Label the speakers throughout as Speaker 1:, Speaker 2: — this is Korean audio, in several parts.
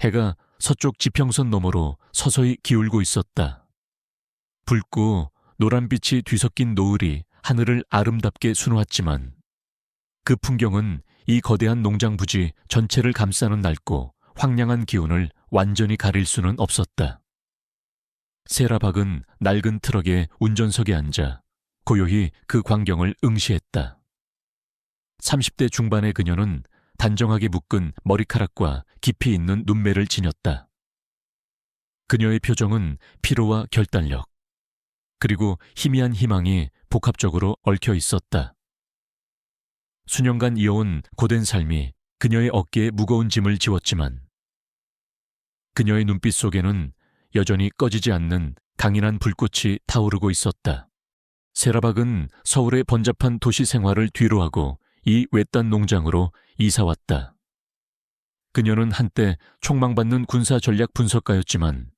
Speaker 1: 해가 서쪽 지평선 너머로 서서히 기울고 있었다. 붉고 노란빛이 뒤섞인 노을이 하늘을 아름답게 수놓았지만 그 풍경은 이 거대한 농장 부지 전체를 감싸는 낡고 황량한 기운을 완전히 가릴 수는 없었다. 세라박은 낡은 트럭의 운전석에 앉아 고요히 그 광경을 응시했다. 30대 중반의 그녀는 단정하게 묶은 머리카락과 깊이 있는 눈매를 지녔다. 그녀의 표정은 피로와 결단력, 그리고 희미한 희망이 복합적으로 얽혀 있었다. 수년간 이어온 고된 삶이 그녀의 어깨에 무거운 짐을 지웠지만 그녀의 눈빛 속에는 여전히 꺼지지 않는 강인한 불꽃이 타오르고 있었다. 세라박은 서울의 번잡한 도시 생활을 뒤로하고 이 외딴 농장으로 이사왔다. 그녀는 한때 촉망받는 군사 전략 분석가였지만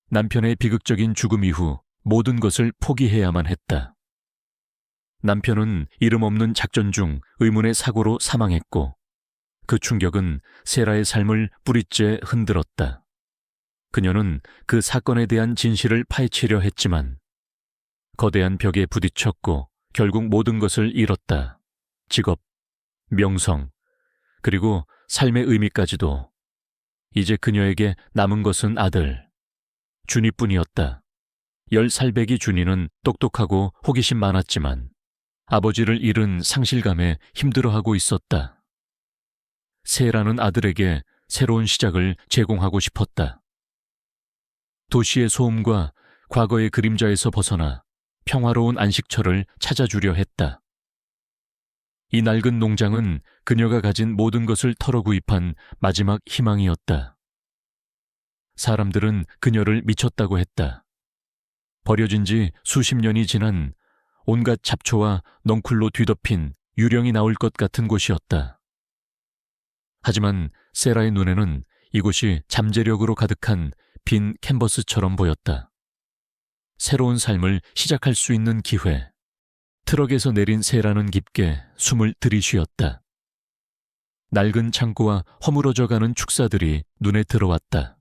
Speaker 1: 남편의 비극적인 죽음 이후 모든 것을 포기해야만 했다. 남편은 이름 없는 작전 중 의문의 사고로 사망했고 그 충격은 세라의 삶을 뿌리째 흔들었다. 그녀는 그 사건에 대한 진실을 파헤치려 했지만 거대한 벽에 부딪혔고 결국 모든 것을 잃었다. 직업, 명성, 그리고 삶의 의미까지도. 이제 그녀에게 남은 것은 아들, 준이뿐이었다. 10살배기 준이는 똑똑하고 호기심 많았지만 아버지를 잃은 상실감에 힘들어하고 있었다. 세라는 아들에게 새로운 시작을 제공하고 싶었다. 도시의 소음과 과거의 그림자에서 벗어나 평화로운 안식처를 찾아주려 했다. 이 낡은 농장은 그녀가 가진 모든 것을 털어구입한 마지막 희망이었다. 사람들은 그녀를 미쳤다고 했다. 버려진 지 수십 년이 지난 온갖 잡초와 넝쿨로 뒤덮인 유령이 나올 것 같은 곳이었다. 하지만 세라의 눈에는 이곳이 잠재력으로 가득한 빈 캔버스처럼 보였다. 새로운 삶을 시작할 수 있는 기회. 트럭에서 내린 세라는 깊게 숨을 들이쉬었다. 낡은 창고와 허물어져가는 축사들이 눈에 들어왔다.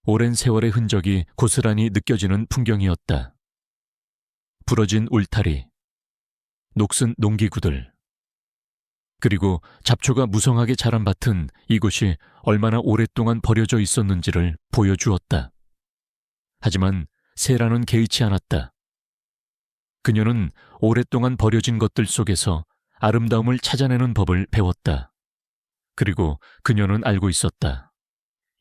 Speaker 1: 오랜 세월의 흔적이 고스란히 느껴지는 풍경이었다. 부러진 울타리, 녹슨 농기구들, 그리고 잡초가 무성하게 자란 밭은 이곳이 얼마나 오랫동안 버려져 있었는지를 보여주었다. 하지만 세라는 개의치 않았다. 그녀는 오랫동안 버려진 것들 속에서 아름다움을 찾아내는 법을 배웠다. 그리고 그녀는 알고 있었다.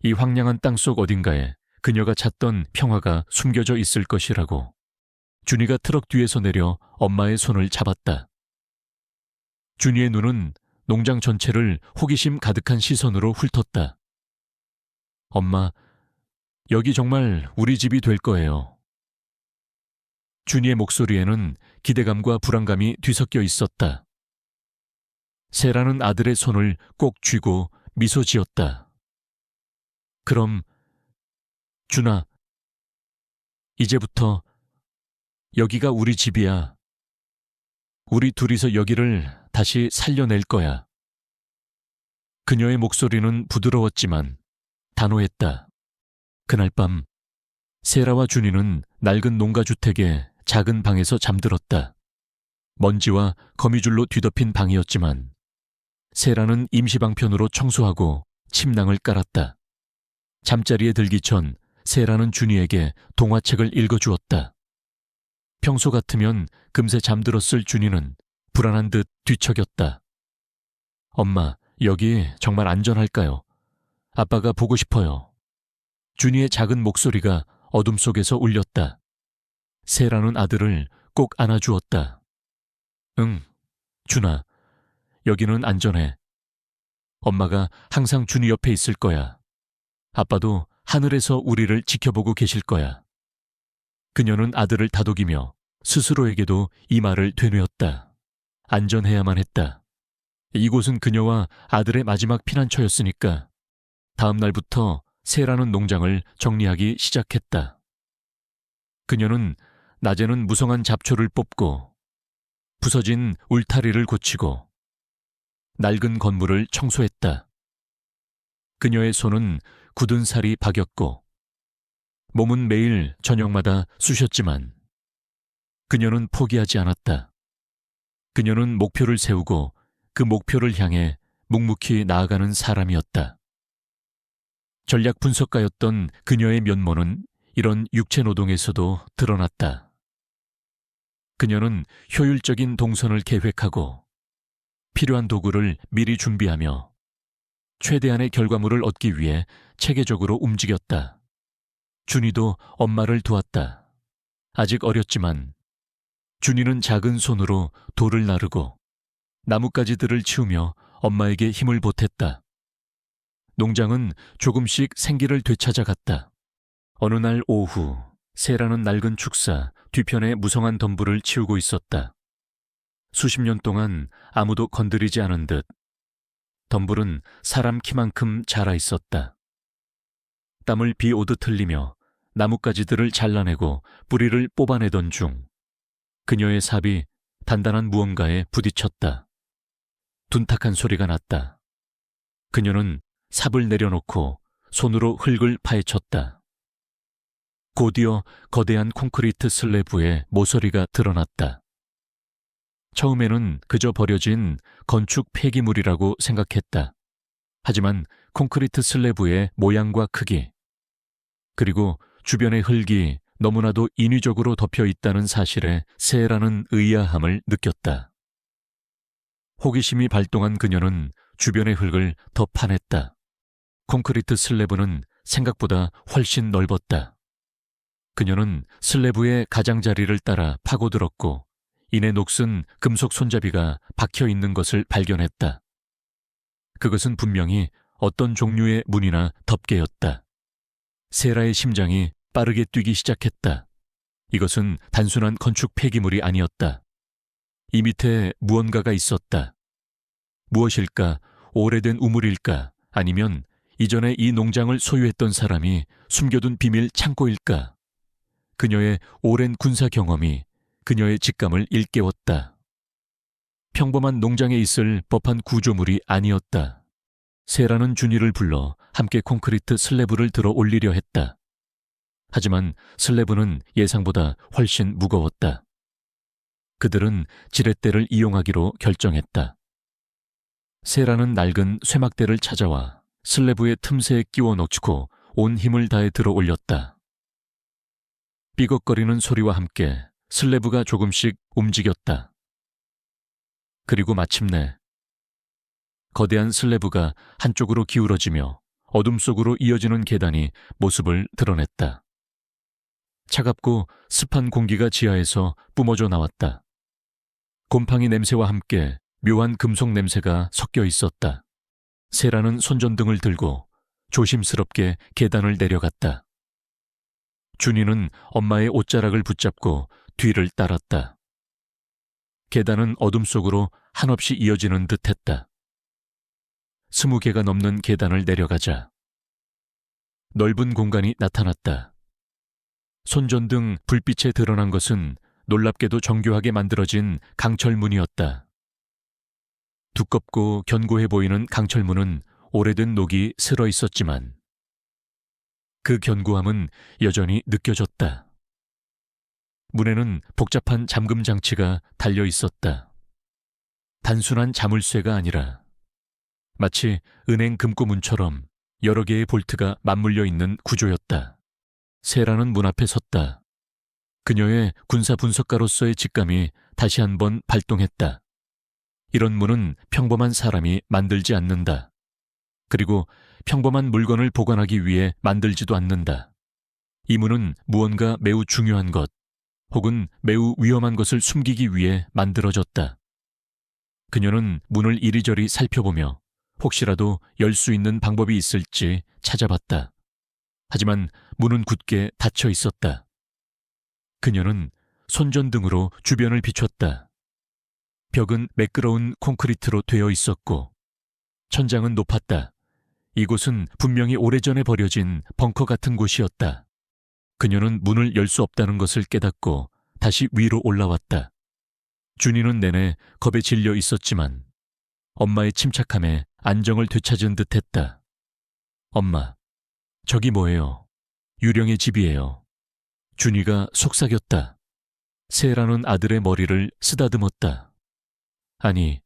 Speaker 1: 이 황량한 땅속 어딘가에 그녀가 찾던 평화가 숨겨져 있을 것이라고. 준이가 트럭 뒤에서 내려 엄마의 손을 잡았다. 준이의 눈은 농장 전체를 호기심 가득한 시선으로 훑었다. 엄마, 여기 정말 우리 집이 될 거예요. 준이의 목소리에는 기대감과 불안감이 뒤섞여 있었다. 세라는 아들의 손을 꼭 쥐고 미소 지었다. 그럼, 준아, 이제부터 여기가 우리 집이야. 우리 둘이서 여기를 다시 살려낼 거야. 그녀의 목소리는 부드러웠지만 단호했다. 그날 밤 세라와 준이는 낡은 농가주택의 작은 방에서 잠들었다. 먼지와 거미줄로 뒤덮인 방이었지만 세라는 임시방편으로 청소하고 침낭을 깔았다. 잠자리에 들기 전 세라는 준이에게 동화책을 읽어주었다. 평소 같으면 금세 잠들었을 준이는 불안한 듯 뒤척였다. 엄마, 여기 정말 안전할까요? 아빠가 보고 싶어요. 준이의 작은 목소리가 어둠 속에서 울렸다. 세라는 아들을 꼭 안아주었다. 응, 준아, 여기는 안전해. 엄마가 항상 준이 옆에 있을 거야. 아빠도 하늘에서 우리를 지켜보고 계실 거야. 그녀는 아들을 다독이며 스스로에게도 이 말을 되뇌었다. 안전해야만 했다. 이곳은 그녀와 아들의 마지막 피난처였으니까. 다음 날부터 세라는 농장을 정리하기 시작했다. 그녀는 낮에는 무성한 잡초를 뽑고 부서진 울타리를 고치고 낡은 건물을 청소했다. 그녀의 손은 굳은 살이 박였고 몸은 매일 저녁마다 쑤셨지만 그녀는 포기하지 않았다. 그녀는 목표를 세우고 그 목표를 향해 묵묵히 나아가는 사람이었다. 전략 분석가였던 그녀의 면모는 이런 육체 노동에서도 드러났다. 그녀는 효율적인 동선을 계획하고 필요한 도구를 미리 준비하며 최대한의 결과물을 얻기 위해 체계적으로 움직였다. 준이도 엄마를 도왔다. 아직 어렸지만 준이는 작은 손으로 돌을 나르고 나뭇가지들을 치우며 엄마에게 힘을 보탰다. 농장은 조금씩 생기를 되찾아갔다. 어느 날 오후, 세라는 낡은 축사 뒤편에 무성한 덤불을 치우고 있었다. 수십 년 동안 아무도 건드리지 않은 듯 덤불은 사람 키만큼 자라 있었다. 땀을 비 오듯 흘리며 나뭇가지들을 잘라내고 뿌리를 뽑아내던 중 그녀의 삽이 단단한 무언가에 부딪혔다. 둔탁한 소리가 났다. 그녀는 삽을 내려놓고 손으로 흙을 파헤쳤다. 곧이어 거대한 콘크리트 슬래브에 모서리가 드러났다. 처음에는 그저 버려진 건축 폐기물이라고 생각했다. 하지만 콘크리트 슬래브의 모양과 크기, 그리고 주변의 흙이 너무나도 인위적으로 덮여 있다는 사실에 세라는 의아함을 느꼈다. 호기심이 발동한 그녀는 주변의 흙을 더 파냈다. 콘크리트 슬래브는 생각보다 훨씬 넓었다. 그녀는 슬래브의 가장자리를 따라 파고들었고 이내 녹슨 금속 손잡이가 박혀 있는 것을 발견했다. 그것은 분명히 어떤 종류의 문이나 덮개였다. 세라의 심장이 빠르게 뛰기 시작했다. 이것은 단순한 건축 폐기물이 아니었다. 이 밑에 무언가가 있었다. 무엇일까? 오래된 우물일까? 아니면 이전에 이 농장을 소유했던 사람이 숨겨둔 비밀 창고일까? 그녀의 오랜 군사 경험이 그녀의 직감을 일깨웠다. 평범한 농장에 있을 법한 구조물이 아니었다. 세라는 준이를 불러 함께 콘크리트 슬래브를 들어 올리려 했다. 하지만 슬래브는 예상보다 훨씬 무거웠다. 그들은 지렛대를 이용하기로 결정했다. 세라는 낡은 쇠막대를 찾아와 슬래브의 틈새에 끼워 넣고 온 힘을 다해 들어 올렸다. 삐걱거리는 소리와 함께 슬래브가 조금씩 움직였다. 그리고 마침내 거대한 슬래브가 한쪽으로 기울어지며 어둠 속으로 이어지는 계단이 모습을 드러냈다. 차갑고 습한 공기가 지하에서 뿜어져 나왔다. 곰팡이 냄새와 함께 묘한 금속 냄새가 섞여 있었다. 세라는 손전등을 들고 조심스럽게 계단을 내려갔다. 준이는 엄마의 옷자락을 붙잡고 뒤를 따랐다. 계단은 어둠 속으로 한없이 이어지는 듯했다. 20개가 넘는 계단을 내려가자 넓은 공간이 나타났다. 손전등 불빛에 드러난 것은 놀랍게도 정교하게 만들어진 강철문이었다. 두껍고 견고해 보이는 강철문은 오래된 녹이 슬어 있었지만 그 견고함은 여전히 느껴졌다. 문에는 복잡한 잠금 장치가 달려 있었다. 단순한 자물쇠가 아니라 마치 은행 금고문처럼 여러 개의 볼트가 맞물려 있는 구조였다. 세라는 문 앞에 섰다. 그녀의 군사 분석가로서의 직감이 다시 한번 발동했다. 이런 문은 평범한 사람이 만들지 않는다. 그리고 평범한 물건을 보관하기 위해 만들지도 않는다. 이 문은 무언가 매우 중요한 것, 혹은 매우 위험한 것을 숨기기 위해 만들어졌다. 그녀는 문을 이리저리 살펴보며 혹시라도 열 수 있는 방법이 있을지 찾아봤다. 하지만 문은 굳게 닫혀 있었다. 그녀는 손전등으로 주변을 비췄다. 벽은 매끄러운 콘크리트로 되어 있었고 천장은 높았다. 이곳은 분명히 오래전에 버려진 벙커 같은 곳이었다. 그녀는 문을 열 수 없다는 것을 깨닫고 다시 위로 올라왔다. 준이는 내내 겁에 질려 있었지만 엄마의 침착함에 안정을 되찾은 듯했다. 엄마, 저기 뭐예요? 유령의 집이에요. 준이가 속삭였다. 세라는 아들의 머리를 쓰다듬었다. 아니,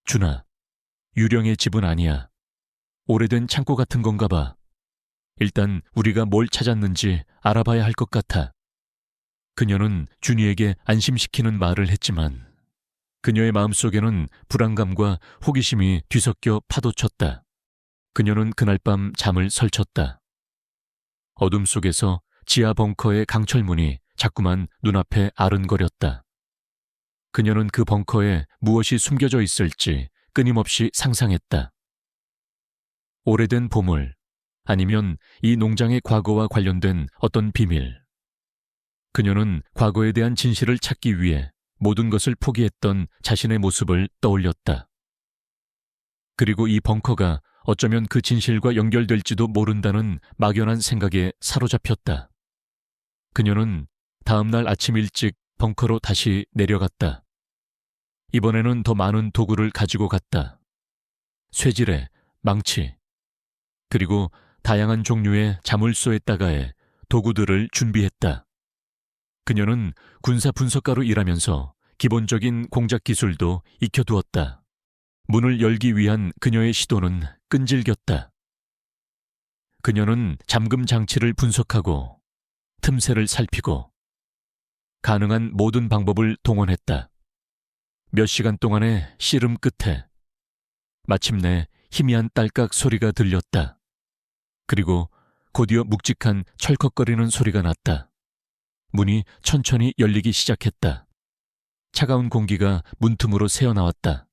Speaker 1: 준아, 유령의 집은 아니야. 오래된 창고 같은 건가 봐. 일단 우리가 뭘 찾았는지 알아봐야 할 것 같아. 그녀는 준이에게 안심시키는 말을 했지만 그녀의 마음속에는 불안감과 호기심이 뒤섞여 파도쳤다. 그녀는 그날 밤 잠을 설쳤다. 어둠 속에서 지하 벙커의 강철문이 자꾸만 눈앞에 아른거렸다. 그녀는 그 벙커에 무엇이 숨겨져 있을지 끊임없이 상상했다. 오래된 보물, 아니면 이 농장의 과거와 관련된 어떤 비밀. 그녀는 과거에 대한 진실을 찾기 위해 모든 것을 포기했던 자신의 모습을 떠올렸다. 그리고 이 벙커가 어쩌면 그 진실과 연결될지도 모른다는 막연한 생각에 사로잡혔다. 그녀는 다음 날 아침 일찍 벙커로 다시 내려갔다. 이번에는 더 많은 도구를 가지고 갔다. 쇠지뢰, 망치, 그리고 다양한 종류의 자물쇠에다가의 도구들을 준비했다. 그녀는 군사 분석가로 일하면서 기본적인 공작 기술도 익혀두었다. 문을 열기 위한 그녀의 시도는 끈질겼다. 그녀는 잠금 장치를 분석하고 틈새를 살피고 가능한 모든 방법을 동원했다. 몇 시간 동안의 씨름 끝에 마침내 희미한 딸깍 소리가 들렸다. 그리고 곧이어 묵직한 철컥거리는 소리가 났다. 문이 천천히 열리기 시작했다. 차가운 공기가 문틈으로 새어나왔다.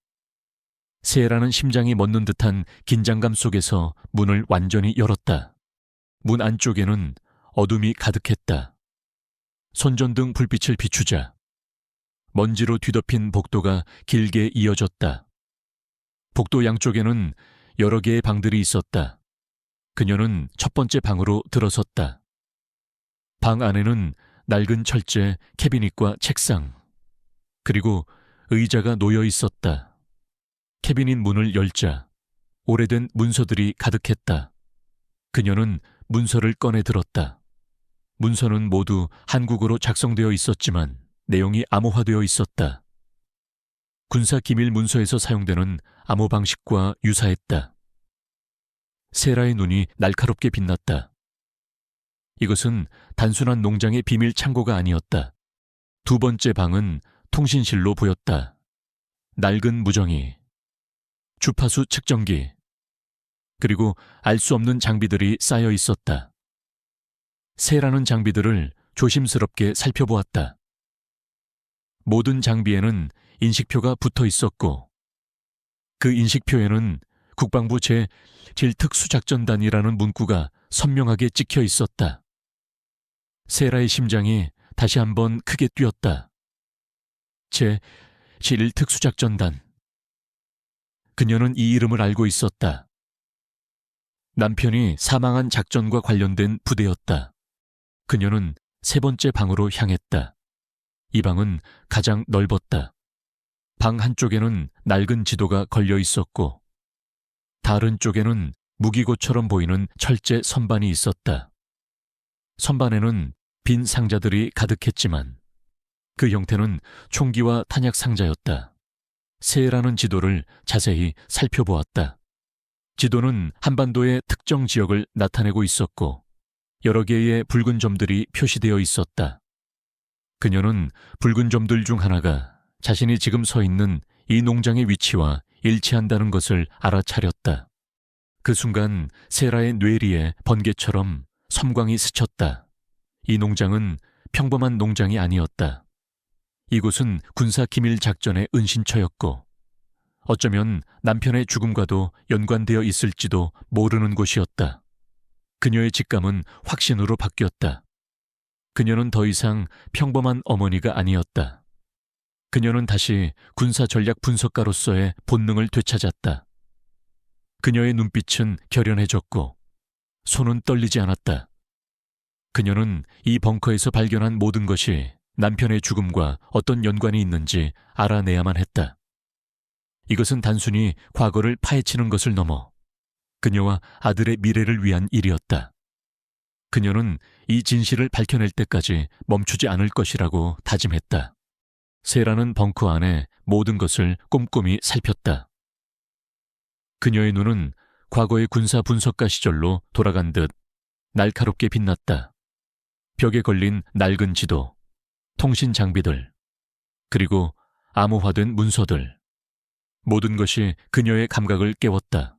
Speaker 1: 세라는 심장이 멎는 듯한 긴장감 속에서 문을 완전히 열었다. 문 안쪽에는 어둠이 가득했다. 손전등 불빛을 비추자 먼지로 뒤덮인 복도가 길게 이어졌다. 복도 양쪽에는 여러 개의 방들이 있었다. 그녀는 첫 번째 방으로 들어섰다. 방 안에는 낡은 철제, 캐비닛과 책상, 그리고 의자가 놓여 있었다. 캐비닛 문을 열자 오래된 문서들이 가득했다. 그녀는 문서를 꺼내 들었다. 문서는 모두 한국어로 작성되어 있었지만 내용이 암호화되어 있었다. 군사 기밀 문서에서 사용되는 암호 방식과 유사했다. 세라의 눈이 날카롭게 빛났다. 이것은 단순한 농장의 비밀 창고가 아니었다. 두 번째 방은 통신실로 보였다. 낡은 무정이, 주파수 측정기, 그리고 알 수 없는 장비들이 쌓여 있었다. 세라는 장비들을 조심스럽게 살펴보았다. 모든 장비에는 인식표가 붙어 있었고 그 인식표에는 국방부 제7특수작전단이라는 문구가 선명하게 찍혀 있었다. 세라의 심장이 다시 한번 크게 뛰었다. 제7특수작전단. 그녀는 이 이름을 알고 있었다. 남편이 사망한 작전과 관련된 부대였다. 그녀는 세 번째 방으로 향했다. 이 방은 가장 넓었다. 방 한쪽에는 낡은 지도가 걸려 있었고 다른 쪽에는 무기고처럼 보이는 철제 선반이 있었다. 선반에는 빈 상자들이 가득했지만 그 형태는 총기와 탄약 상자였다. 세라는 지도를 자세히 살펴보았다. 지도는 한반도의 특정 지역을 나타내고 있었고 여러 개의 붉은 점들이 표시되어 있었다. 그녀는 붉은 점들 중 하나가 자신이 지금 서 있는 이 농장의 위치와 일치한다는 것을 알아차렸다. 그 순간 세라의 뇌리에 번개처럼 섬광이 스쳤다. 이 농장은 평범한 농장이 아니었다. 이곳은 군사 기밀 작전의 은신처였고 어쩌면 남편의 죽음과도 연관되어 있을지도 모르는 곳이었다. 그녀의 직감은 확신으로 바뀌었다. 그녀는 더 이상 평범한 어머니가 아니었다. 그녀는 다시 군사 전략 분석가로서의 본능을 되찾았다. 그녀의 눈빛은 결연해졌고 손은 떨리지 않았다. 그녀는 이 벙커에서 발견한 모든 것이 남편의 죽음과 어떤 연관이 있는지 알아내야만 했다. 이것은 단순히 과거를 파헤치는 것을 넘어 그녀와 아들의 미래를 위한 일이었다. 그녀는 이 진실을 밝혀낼 때까지 멈추지 않을 것이라고 다짐했다. 세라는 벙커 안에 모든 것을 꼼꼼히 살폈다. 그녀의 눈은 과거의 군사 분석가 시절로 돌아간 듯 날카롭게 빛났다. 벽에 걸린 낡은 지도, 통신 장비들, 그리고 암호화된 문서들. 모든 것이 그녀의 감각을 깨웠다.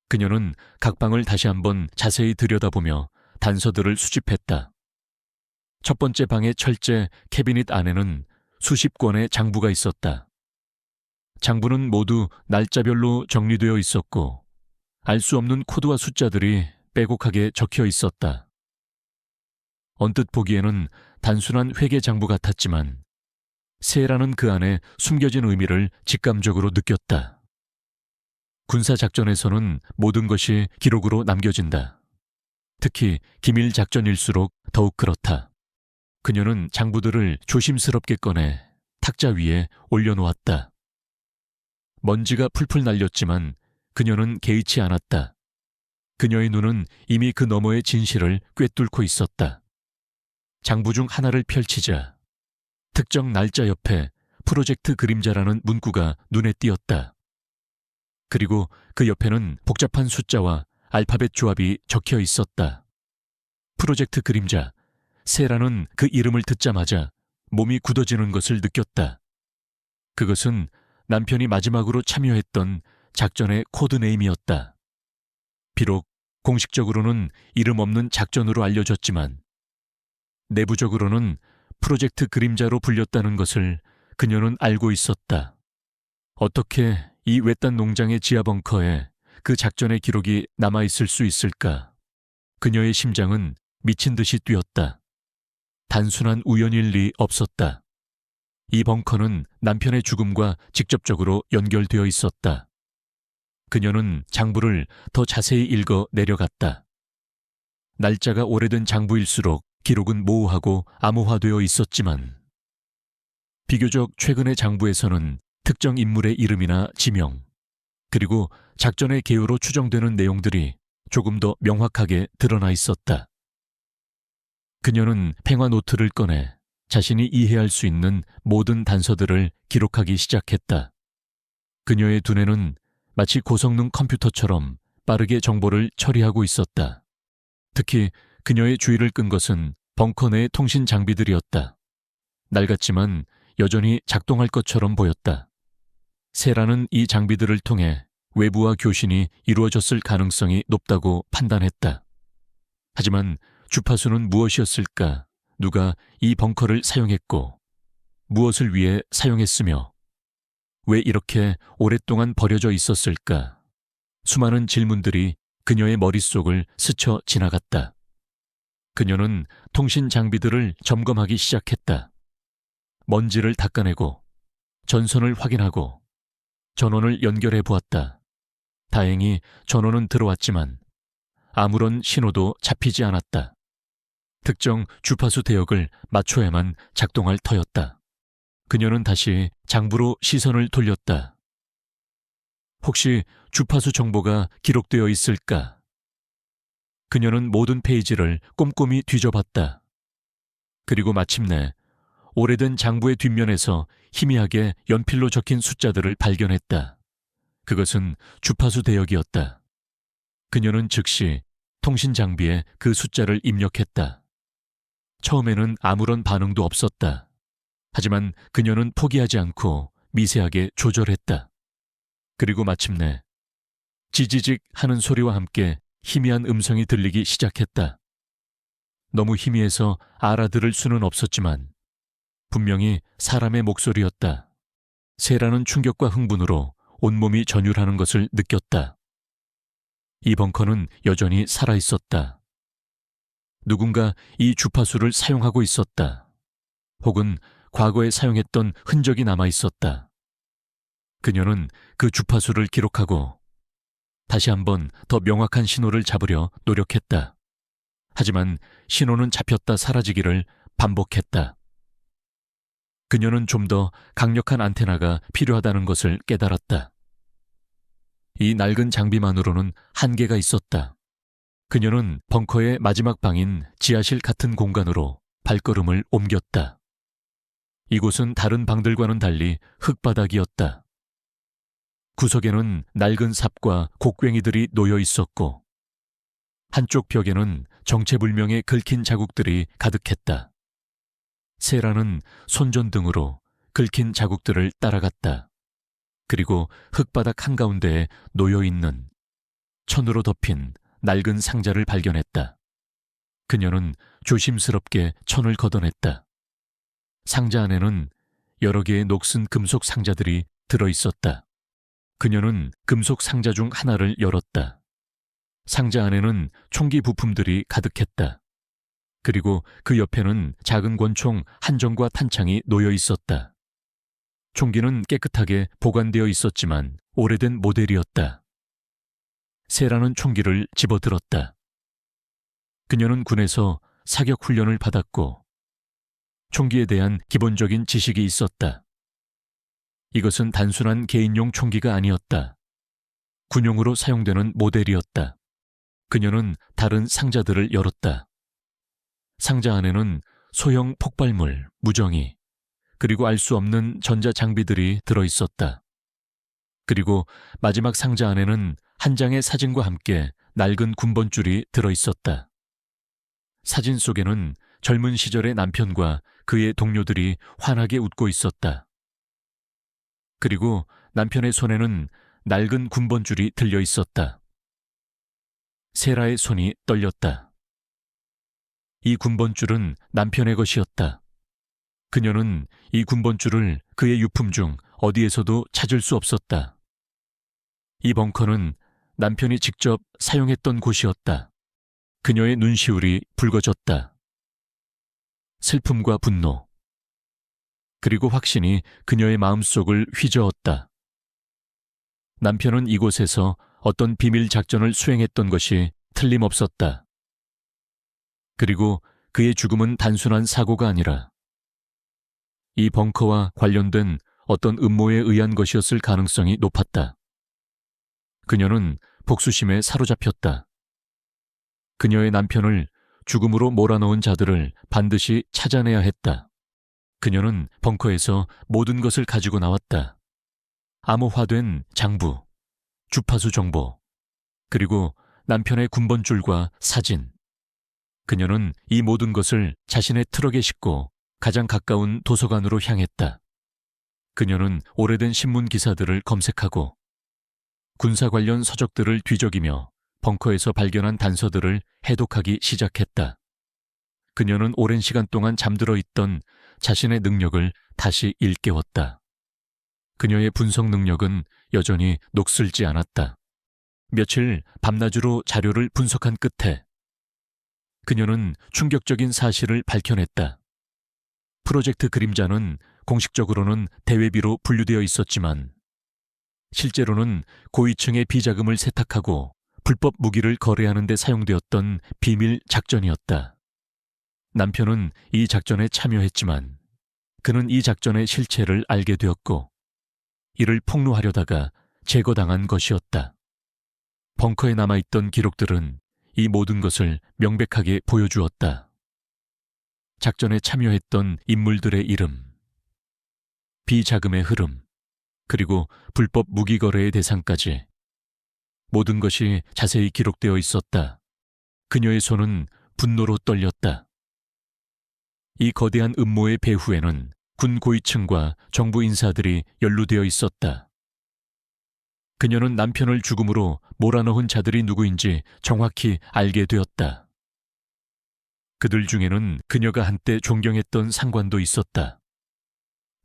Speaker 1: 그녀는 각 방을 다시 한번 자세히 들여다보며 단서들을 수집했다. 첫 번째 방의 철제 캐비닛 안에는 수십 권의 장부가 있었다. 장부는 모두 날짜별로 정리되어 있었고 알 수 없는 코드와 숫자들이 빼곡하게 적혀 있었다. 언뜻 보기에는 단순한 회계 장부 같았지만 세라는 그 안에 숨겨진 의미를 직감적으로 느꼈다. 군사작전에서는 모든 것이 기록으로 남겨진다. 특히 기밀작전일수록 더욱 그렇다. 그녀는 장부들을 조심스럽게 꺼내 탁자 위에 올려놓았다. 먼지가 풀풀 날렸지만 그녀는 개의치 않았다. 그녀의 눈은 이미 그 너머의 진실을 꿰뚫고 있었다. 장부 중 하나를 펼치자 특정 날짜 옆에 프로젝트 그림자라는 문구가 눈에 띄었다. 그리고 그 옆에는 복잡한 숫자와 알파벳 조합이 적혀 있었다. 프로젝트 그림자, 세라는 그 이름을 듣자마자 몸이 굳어지는 것을 느꼈다. 그것은 남편이 마지막으로 참여했던 작전의 코드네임이었다. 비록 공식적으로는 이름 없는 작전으로 알려졌지만 내부적으로는 프로젝트 그림자로 불렸다는 것을 그녀는 알고 있었다. 어떻게 이 외딴 농장의 지하 벙커에 그 작전의 기록이 남아있을 수 있을까? 그녀의 심장은 미친 듯이 뛰었다. 단순한 우연일 리 없었다. 이 벙커는 남편의 죽음과 직접적으로 연결되어 있었다. 그녀는 장부를 더 자세히 읽어 내려갔다. 날짜가 오래된 장부일수록 기록은 모호하고 암호화되어 있었지만 비교적 최근의 장부에서는 특정 인물의 이름이나 지명, 그리고 작전의 개요로 추정되는 내용들이 조금 더 명확하게 드러나 있었다. 그녀는 팽화 노트를 꺼내 자신이 이해할 수 있는 모든 단서들을 기록하기 시작했다. 그녀의 두뇌는 마치 고성능 컴퓨터처럼 빠르게 정보를 처리하고 있었다. 특히 그녀의 주의를 끈 것은 벙커 내의 통신 장비들이었다. 낡았지만 여전히 작동할 것처럼 보였다. 세라는 이 장비들을 통해 외부와 교신이 이루어졌을 가능성이 높다고 판단했다. 하지만 주파수는 무엇이었을까? 누가 이 벙커를 사용했고 무엇을 위해 사용했으며 왜 이렇게 오랫동안 버려져 있었을까? 수많은 질문들이 그녀의 머릿속을 스쳐 지나갔다. 그녀는 통신 장비들을 점검하기 시작했다. 먼지를 닦아내고 전선을 확인하고 전원을 연결해 보았다. 다행히 전원은 들어왔지만 아무런 신호도 잡히지 않았다. 특정 주파수 대역을 맞춰야만 작동할 터였다. 그녀는 다시 장부로 시선을 돌렸다. 혹시 주파수 정보가 기록되어 있을까? 그녀는 모든 페이지를 꼼꼼히 뒤져봤다. 그리고 마침내 오래된 장부의 뒷면에서 희미하게 연필로 적힌 숫자들을 발견했다. 그것은 주파수 대역이었다. 그녀는 즉시 통신 장비에 그 숫자를 입력했다. 처음에는 아무런 반응도 없었다. 하지만 그녀는 포기하지 않고 미세하게 조절했다. 그리고 마침내 지지직 하는 소리와 함께 희미한 음성이 들리기 시작했다. 너무 희미해서 알아들을 수는 없었지만 분명히 사람의 목소리였다. 세라는 충격과 흥분으로 온몸이 전율하는 것을 느꼈다. 이 벙커는 여전히 살아있었다. 누군가 이 주파수를 사용하고 있었다. 혹은 과거에 사용했던 흔적이 남아있었다. 그녀는 그 주파수를 기록하고 다시 한번 더 명확한 신호를 잡으려 노력했다. 하지만 신호는 잡혔다 사라지기를 반복했다. 그녀는 좀 더 강력한 안테나가 필요하다는 것을 깨달았다. 이 낡은 장비만으로는 한계가 있었다. 그녀는 벙커의 마지막 방인 지하실 같은 공간으로 발걸음을 옮겼다. 이곳은 다른 방들과는 달리 흙바닥이었다. 구석에는 낡은 삽과 곡괭이들이 놓여 있었고 한쪽 벽에는 정체불명의 긁힌 자국들이 가득했다. 세라는 손전등으로 긁힌 자국들을 따라갔다. 그리고 흙바닥 한가운데에 놓여있는 천으로 덮인 낡은 상자를 발견했다. 그녀는 조심스럽게 천을 걷어냈다. 상자 안에는 여러 개의 녹슨 금속 상자들이 들어있었다. 그녀는 금속 상자 중 하나를 열었다. 상자 안에는 총기 부품들이 가득했다. 그리고 그 옆에는 작은 권총 한 정과 탄창이 놓여 있었다. 총기는 깨끗하게 보관되어 있었지만 오래된 모델이었다. 세라는 총기를 집어들었다. 그녀는 군에서 사격 훈련을 받았고 총기에 대한 기본적인 지식이 있었다. 이것은 단순한 개인용 총기가 아니었다. 군용으로 사용되는 모델이었다. 그녀는 다른 상자들을 열었다. 상자 안에는 소형 폭발물, 무정이, 그리고 알 수 없는 전자장비들이 들어있었다. 그리고 마지막 상자 안에는 한 장의 사진과 함께 낡은 군번줄이 들어있었다. 사진 속에는 젊은 시절의 남편과 그의 동료들이 환하게 웃고 있었다. 그리고 남편의 손에는 낡은 군번줄이 들려 있었다. 세라의 손이 떨렸다. 이 군번줄은 남편의 것이었다. 그녀는 이 군번줄을 그의 유품 중 어디에서도 찾을 수 없었다. 이 벙커는 남편이 직접 사용했던 곳이었다. 그녀의 눈시울이 붉어졌다. 슬픔과 분노, 그리고 확신이 그녀의 마음속을 휘저었다. 남편은 이곳에서 어떤 비밀 작전을 수행했던 것이 틀림없었다. 그리고 그의 죽음은 단순한 사고가 아니라 이 벙커와 관련된 어떤 음모에 의한 것이었을 가능성이 높았다. 그녀는 복수심에 사로잡혔다. 그녀의 남편을 죽음으로 몰아넣은 자들을 반드시 찾아내야 했다. 그녀는 벙커에서 모든 것을 가지고 나왔다. 암호화된 장부, 주파수 정보, 그리고 남편의 군번줄과 사진. 그녀는 이 모든 것을 자신의 트럭에 싣고 가장 가까운 도서관으로 향했다. 그녀는 오래된 신문 기사들을 검색하고 군사 관련 서적들을 뒤적이며 벙커에서 발견한 단서들을 해독하기 시작했다. 그녀는 오랜 시간 동안 잠들어 있던 자신의 능력을 다시 일깨웠다. 그녀의 분석 능력은 여전히 녹슬지 않았다. 며칠 밤낮으로 자료를 분석한 끝에 그녀는 충격적인 사실을 밝혀냈다. 프로젝트 그림자는 공식적으로는 대외비로 분류되어 있었지만 실제로는 고위층의 비자금을 세탁하고 불법 무기를 거래하는 데 사용되었던 비밀 작전이었다. 남편은 이 작전에 참여했지만 그는 이 작전의 실체를 알게 되었고 이를 폭로하려다가 제거당한 것이었다. 벙커에 남아있던 기록들은 이 모든 것을 명백하게 보여주었다. 작전에 참여했던 인물들의 이름, 비자금의 흐름, 그리고 불법 무기 거래의 대상까지 모든 것이 자세히 기록되어 있었다. 그녀의 손은 분노로 떨렸다. 이 거대한 음모의 배후에는 군 고위층과 정부 인사들이 연루되어 있었다. 그녀는 남편을 죽음으로 몰아넣은 자들이 누구인지 정확히 알게 되었다. 그들 중에는 그녀가 한때 존경했던 상관도 있었다.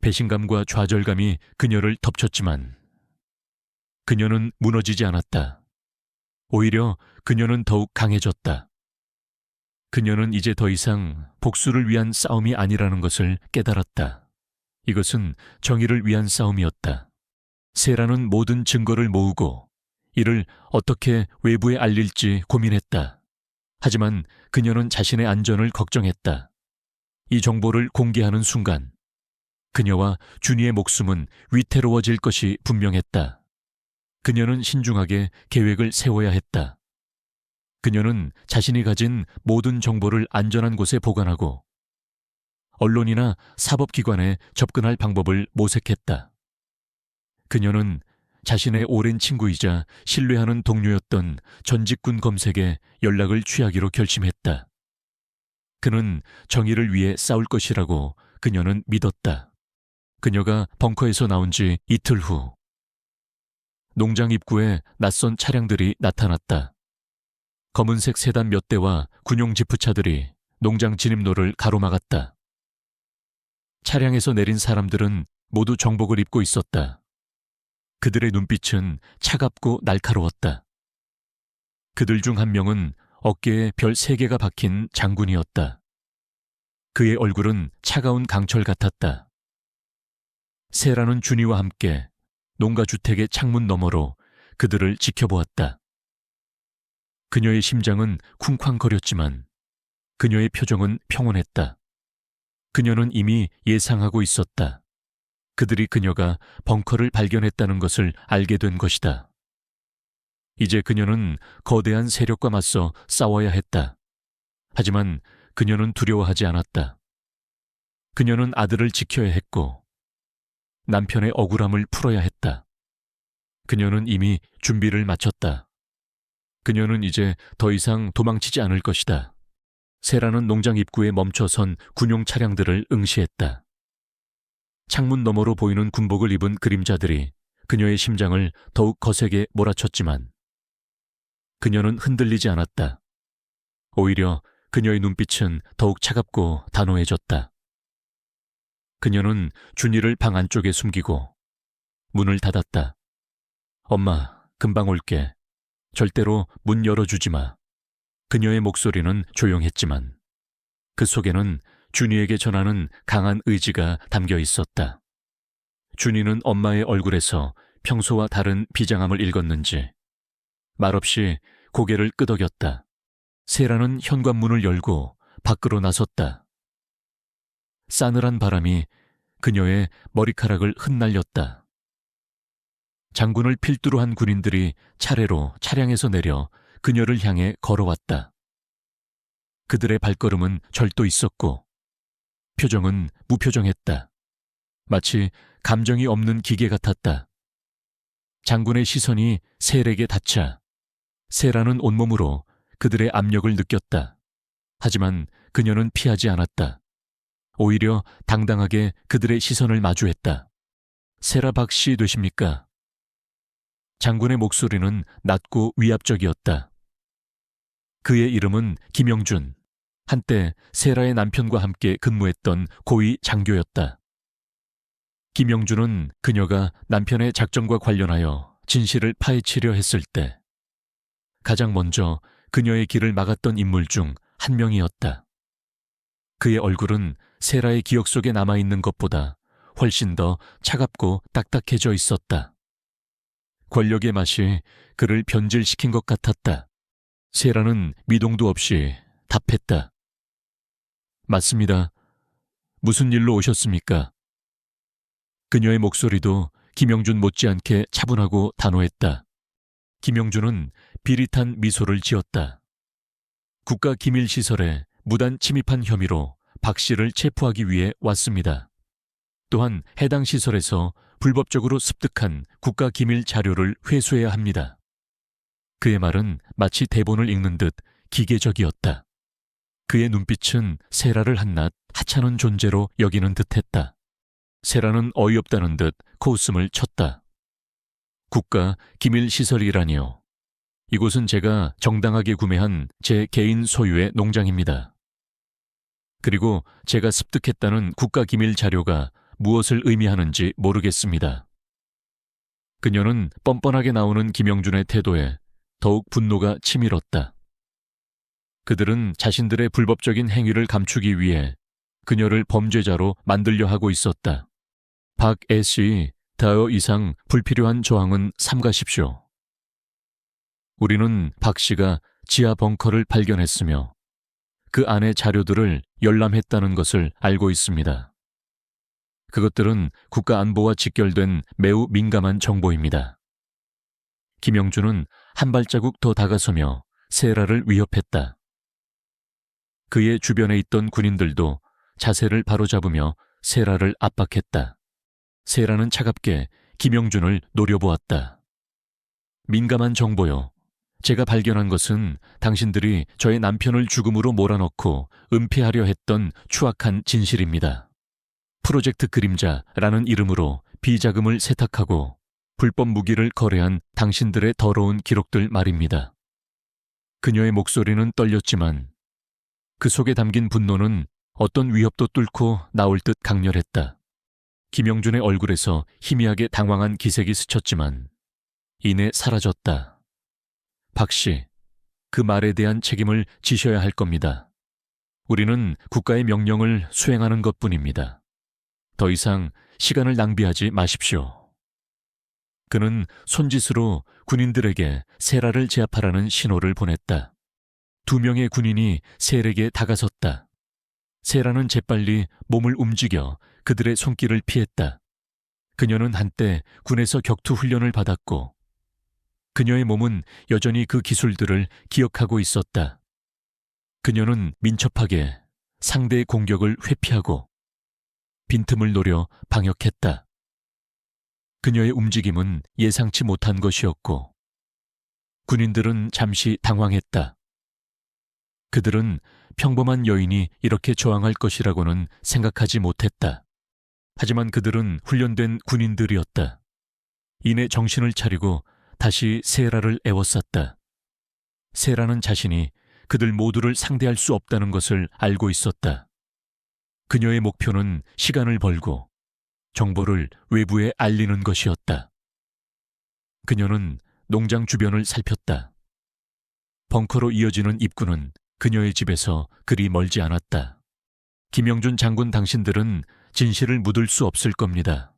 Speaker 1: 배신감과 좌절감이 그녀를 덮쳤지만 그녀는 무너지지 않았다. 오히려 그녀는 더욱 강해졌다. 그녀는 이제 더 이상 복수를 위한 싸움이 아니라는 것을 깨달았다. 이것은 정의를 위한 싸움이었다. 세라는 모든 증거를 모으고 이를 어떻게 외부에 알릴지 고민했다. 하지만 그녀는 자신의 안전을 걱정했다. 이 정보를 공개하는 순간 그녀와 준이의 목숨은 위태로워질 것이 분명했다. 그녀는 신중하게 계획을 세워야 했다. 그녀는 자신이 가진 모든 정보를 안전한 곳에 보관하고 언론이나 사법기관에 접근할 방법을 모색했다. 그녀는 자신의 오랜 친구이자 신뢰하는 동료였던 전직군 검색에 연락을 취하기로 결심했다. 그는 정의를 위해 싸울 것이라고 그녀는 믿었다. 그녀가 벙커에서 나온 지 이틀 후 농장 입구에 낯선 차량들이 나타났다. 검은색 세단 몇 대와 군용 지프차들이 농장 진입로를 가로막았다. 차량에서 내린 사람들은 모두 정복을 입고 있었다. 그들의 눈빛은 차갑고 날카로웠다. 그들 중 한 명은 어깨에 별 3개가 박힌 장군이었다. 그의 얼굴은 차가운 강철 같았다. 세라는 준이와 함께 농가주택의 창문 너머로 그들을 지켜보았다. 그녀의 심장은 쿵쾅거렸지만 그녀의 표정은 평온했다. 그녀는 이미 예상하고 있었다. 그들이 그녀가 벙커를 발견했다는 것을 알게 된 것이다. 이제 그녀는 거대한 세력과 맞서 싸워야 했다. 하지만 그녀는 두려워하지 않았다. 그녀는 아들을 지켜야 했고 남편의 억울함을 풀어야 했다. 그녀는 이미 준비를 마쳤다. 그녀는 이제 더 이상 도망치지 않을 것이다. 세라는 농장 입구에 멈춰선 군용 차량들을 응시했다. 창문 너머로 보이는 군복을 입은 그림자들이 그녀의 심장을 더욱 거세게 몰아쳤지만 그녀는 흔들리지 않았다. 오히려 그녀의 눈빛은 더욱 차갑고 단호해졌다. 그녀는 준이를 방 안쪽에 숨기고 문을 닫았다. 엄마, 금방 올게. 절대로 문 열어주지 마. 그녀의 목소리는 조용했지만 그 속에는 준이에게 전하는 강한 의지가 담겨 있었다. 준이는 엄마의 얼굴에서 평소와 다른 비장함을 읽었는지 말없이 고개를 끄덕였다. 세라는 현관문을 열고 밖으로 나섰다. 싸늘한 바람이 그녀의 머리카락을 흩날렸다. 장군을 필두로 한 군인들이 차례로 차량에서 내려 그녀를 향해 걸어왔다. 그들의 발걸음은 절도 있었고 표정은 무표정했다. 마치 감정이 없는 기계 같았다. 장군의 시선이 셀에게 닿자 세라는 온몸으로 그들의 압력을 느꼈다. 하지만 그녀는 피하지 않았다. 오히려 당당하게 그들의 시선을 마주했다. 세라 박씨 되십니까? 장군의 목소리는 낮고 위압적이었다. 그의 이름은 김영준, 한때 세라의 남편과 함께 근무했던 고위 장교였다. 김영준은 그녀가 남편의 작전과 관련하여 진실을 파헤치려 했을 때 가장 먼저 그녀의 길을 막았던 인물 중 한 명이었다. 그의 얼굴은 세라의 기억 속에 남아있는 것보다 훨씬 더 차갑고 딱딱해져 있었다. 권력의 맛이 그를 변질시킨 것 같았다. 세라는 미동도 없이 답했다. 맞습니다. 무슨 일로 오셨습니까? 그녀의 목소리도 김영준 못지않게 차분하고 단호했다. 김영준은 비릿한 미소를 지었다. 국가기밀시설에 무단 침입한 혐의로 박 씨를 체포하기 위해 왔습니다. 또한 해당 시설에서 불법적으로 습득한 국가기밀 자료를 회수해야 합니다. 그의 말은 마치 대본을 읽는 듯 기계적이었다. 그의 눈빛은 세라를 한낱 하찮은 존재로 여기는 듯했다. 세라는 어이없다는 듯 코웃음을 쳤다. 국가기밀시설이라니요. 이곳은 제가 정당하게 구매한 제 개인 소유의 농장입니다. 그리고 제가 습득했다는 국가기밀 자료가 무엇을 의미하는지 모르겠습니다. 그녀는 뻔뻔하게 나오는 김영준의 태도에 더욱 분노가 치밀었다. 그들은 자신들의 불법적인 행위를 감추기 위해 그녀를 범죄자로 만들려 하고 있었다. 박 애씨, 다여 이상 불필요한 저항은 삼가십시오. 우리는 박 씨가 지하 벙커를 발견했으며 그 안의 자료들을 열람했다는 것을 알고 있습니다. 그것들은 국가 안보와 직결된 매우 민감한 정보입니다. 김영준은 한 발자국 더 다가서며 세라를 위협했다. 그의 주변에 있던 군인들도 자세를 바로잡으며 세라를 압박했다. 세라는 차갑게 김영준을 노려보았다. 민감한 정보요. 제가 발견한 것은 당신들이 저의 남편을 죽음으로 몰아넣고 은폐하려 했던 추악한 진실입니다. 프로젝트 그림자라는 이름으로 비자금을 세탁하고 불법 무기를 거래한 당신들의 더러운 기록들 말입니다. 그녀의 목소리는 떨렸지만 그 속에 담긴 분노는 어떤 위협도 뚫고 나올 듯 강렬했다. 김영준의 얼굴에서 희미하게 당황한 기색이 스쳤지만 이내 사라졌다. 박 씨, 그 말에 대한 책임을 지셔야 할 겁니다. 우리는 국가의 명령을 수행하는 것뿐입니다. 더 이상 시간을 낭비하지 마십시오. 그는 손짓으로 군인들에게 세라를 제압하라는 신호를 보냈다. 2명의 군인이 세라에게 다가섰다. 세라는 재빨리 몸을 움직여 그들의 손길을 피했다. 그녀는 한때 군에서 격투 훈련을 받았고 그녀의 몸은 여전히 그 기술들을 기억하고 있었다. 그녀는 민첩하게 상대의 공격을 회피하고 빈틈을 노려 방역했다. 그녀의 움직임은 예상치 못한 것이었고 군인들은 잠시 당황했다. 그들은 평범한 여인이 이렇게 저항할 것이라고는 생각하지 못했다. 하지만 그들은 훈련된 군인들이었다. 이내 정신을 차리고 다시 세라를 에워쌌다. 세라는 자신이 그들 모두를 상대할 수 없다는 것을 알고 있었다. 그녀의 목표는 시간을 벌고 정보를 외부에 알리는 것이었다. 그녀는 농장 주변을 살폈다. 벙커로 이어지는 입구는 그녀의 집에서 그리 멀지 않았다. 김영준 장군, 당신들은 진실을 묻을 수 없을 겁니다.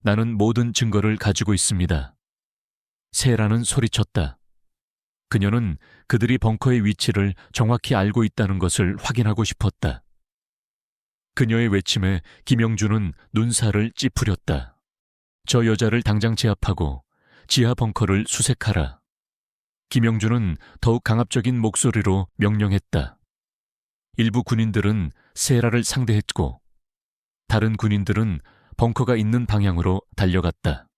Speaker 1: 나는 모든 증거를 가지고 있습니다. 세라는 소리쳤다. 그녀는 그들이 벙커의 위치를 정확히 알고 있다는 것을 확인하고 싶었다. 그녀의 외침에 김영준은 눈살을 찌푸렸다. 저 여자를 당장 제압하고 지하 벙커를 수색하라. 김영준은 더욱 강압적인 목소리로 명령했다. 일부 군인들은 세라를 상대했고 다른 군인들은 벙커가 있는 방향으로 달려갔다.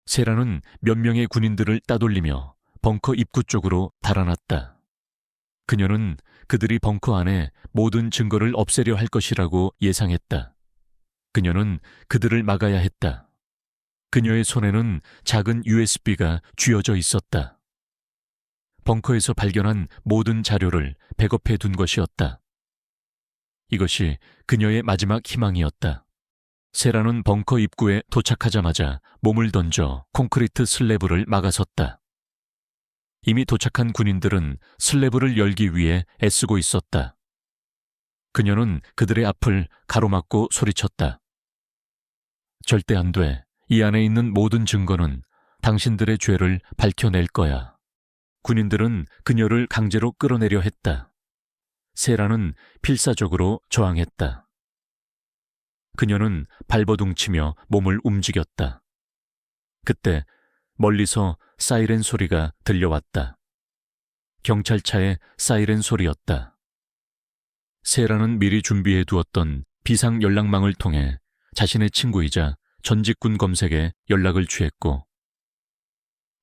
Speaker 1: 세라는 몇 명의 군인들을 따돌리며 벙커 입구 쪽으로 달아났다. 그녀는 그들이 벙커 안에 모든 증거를 없애려 할 것이라고 예상했다. 그녀는 그들을 막아야 했다. 그녀의 손에는 작은 USB가 쥐어져 있었다. 벙커에서 발견한 모든 자료를 백업해 둔 것이었다. 이것이 그녀의 마지막 희망이었다. 세라는 벙커 입구에 도착하자마자 몸을 던져 콘크리트 슬래브를 막아섰다. 이미 도착한 군인들은 슬래브를 열기 위해 애쓰고 있었다. 그녀는 그들의 앞을 가로막고 소리쳤다. 절대 안 돼. 이 안에 있는 모든 증거는 당신들의 죄를 밝혀낼 거야. 군인들은 그녀를 강제로 끌어내려 했다. 세라는 필사적으로 저항했다. 그녀는 발버둥치며 몸을 움직였다. 그때 멀리서 사이렌 소리가 들려왔다. 경찰차의 사이렌 소리였다. 세라는 미리 준비해 두었던 비상 연락망을 통해 자신의 친구이자 전직군 검색에 연락을 취했고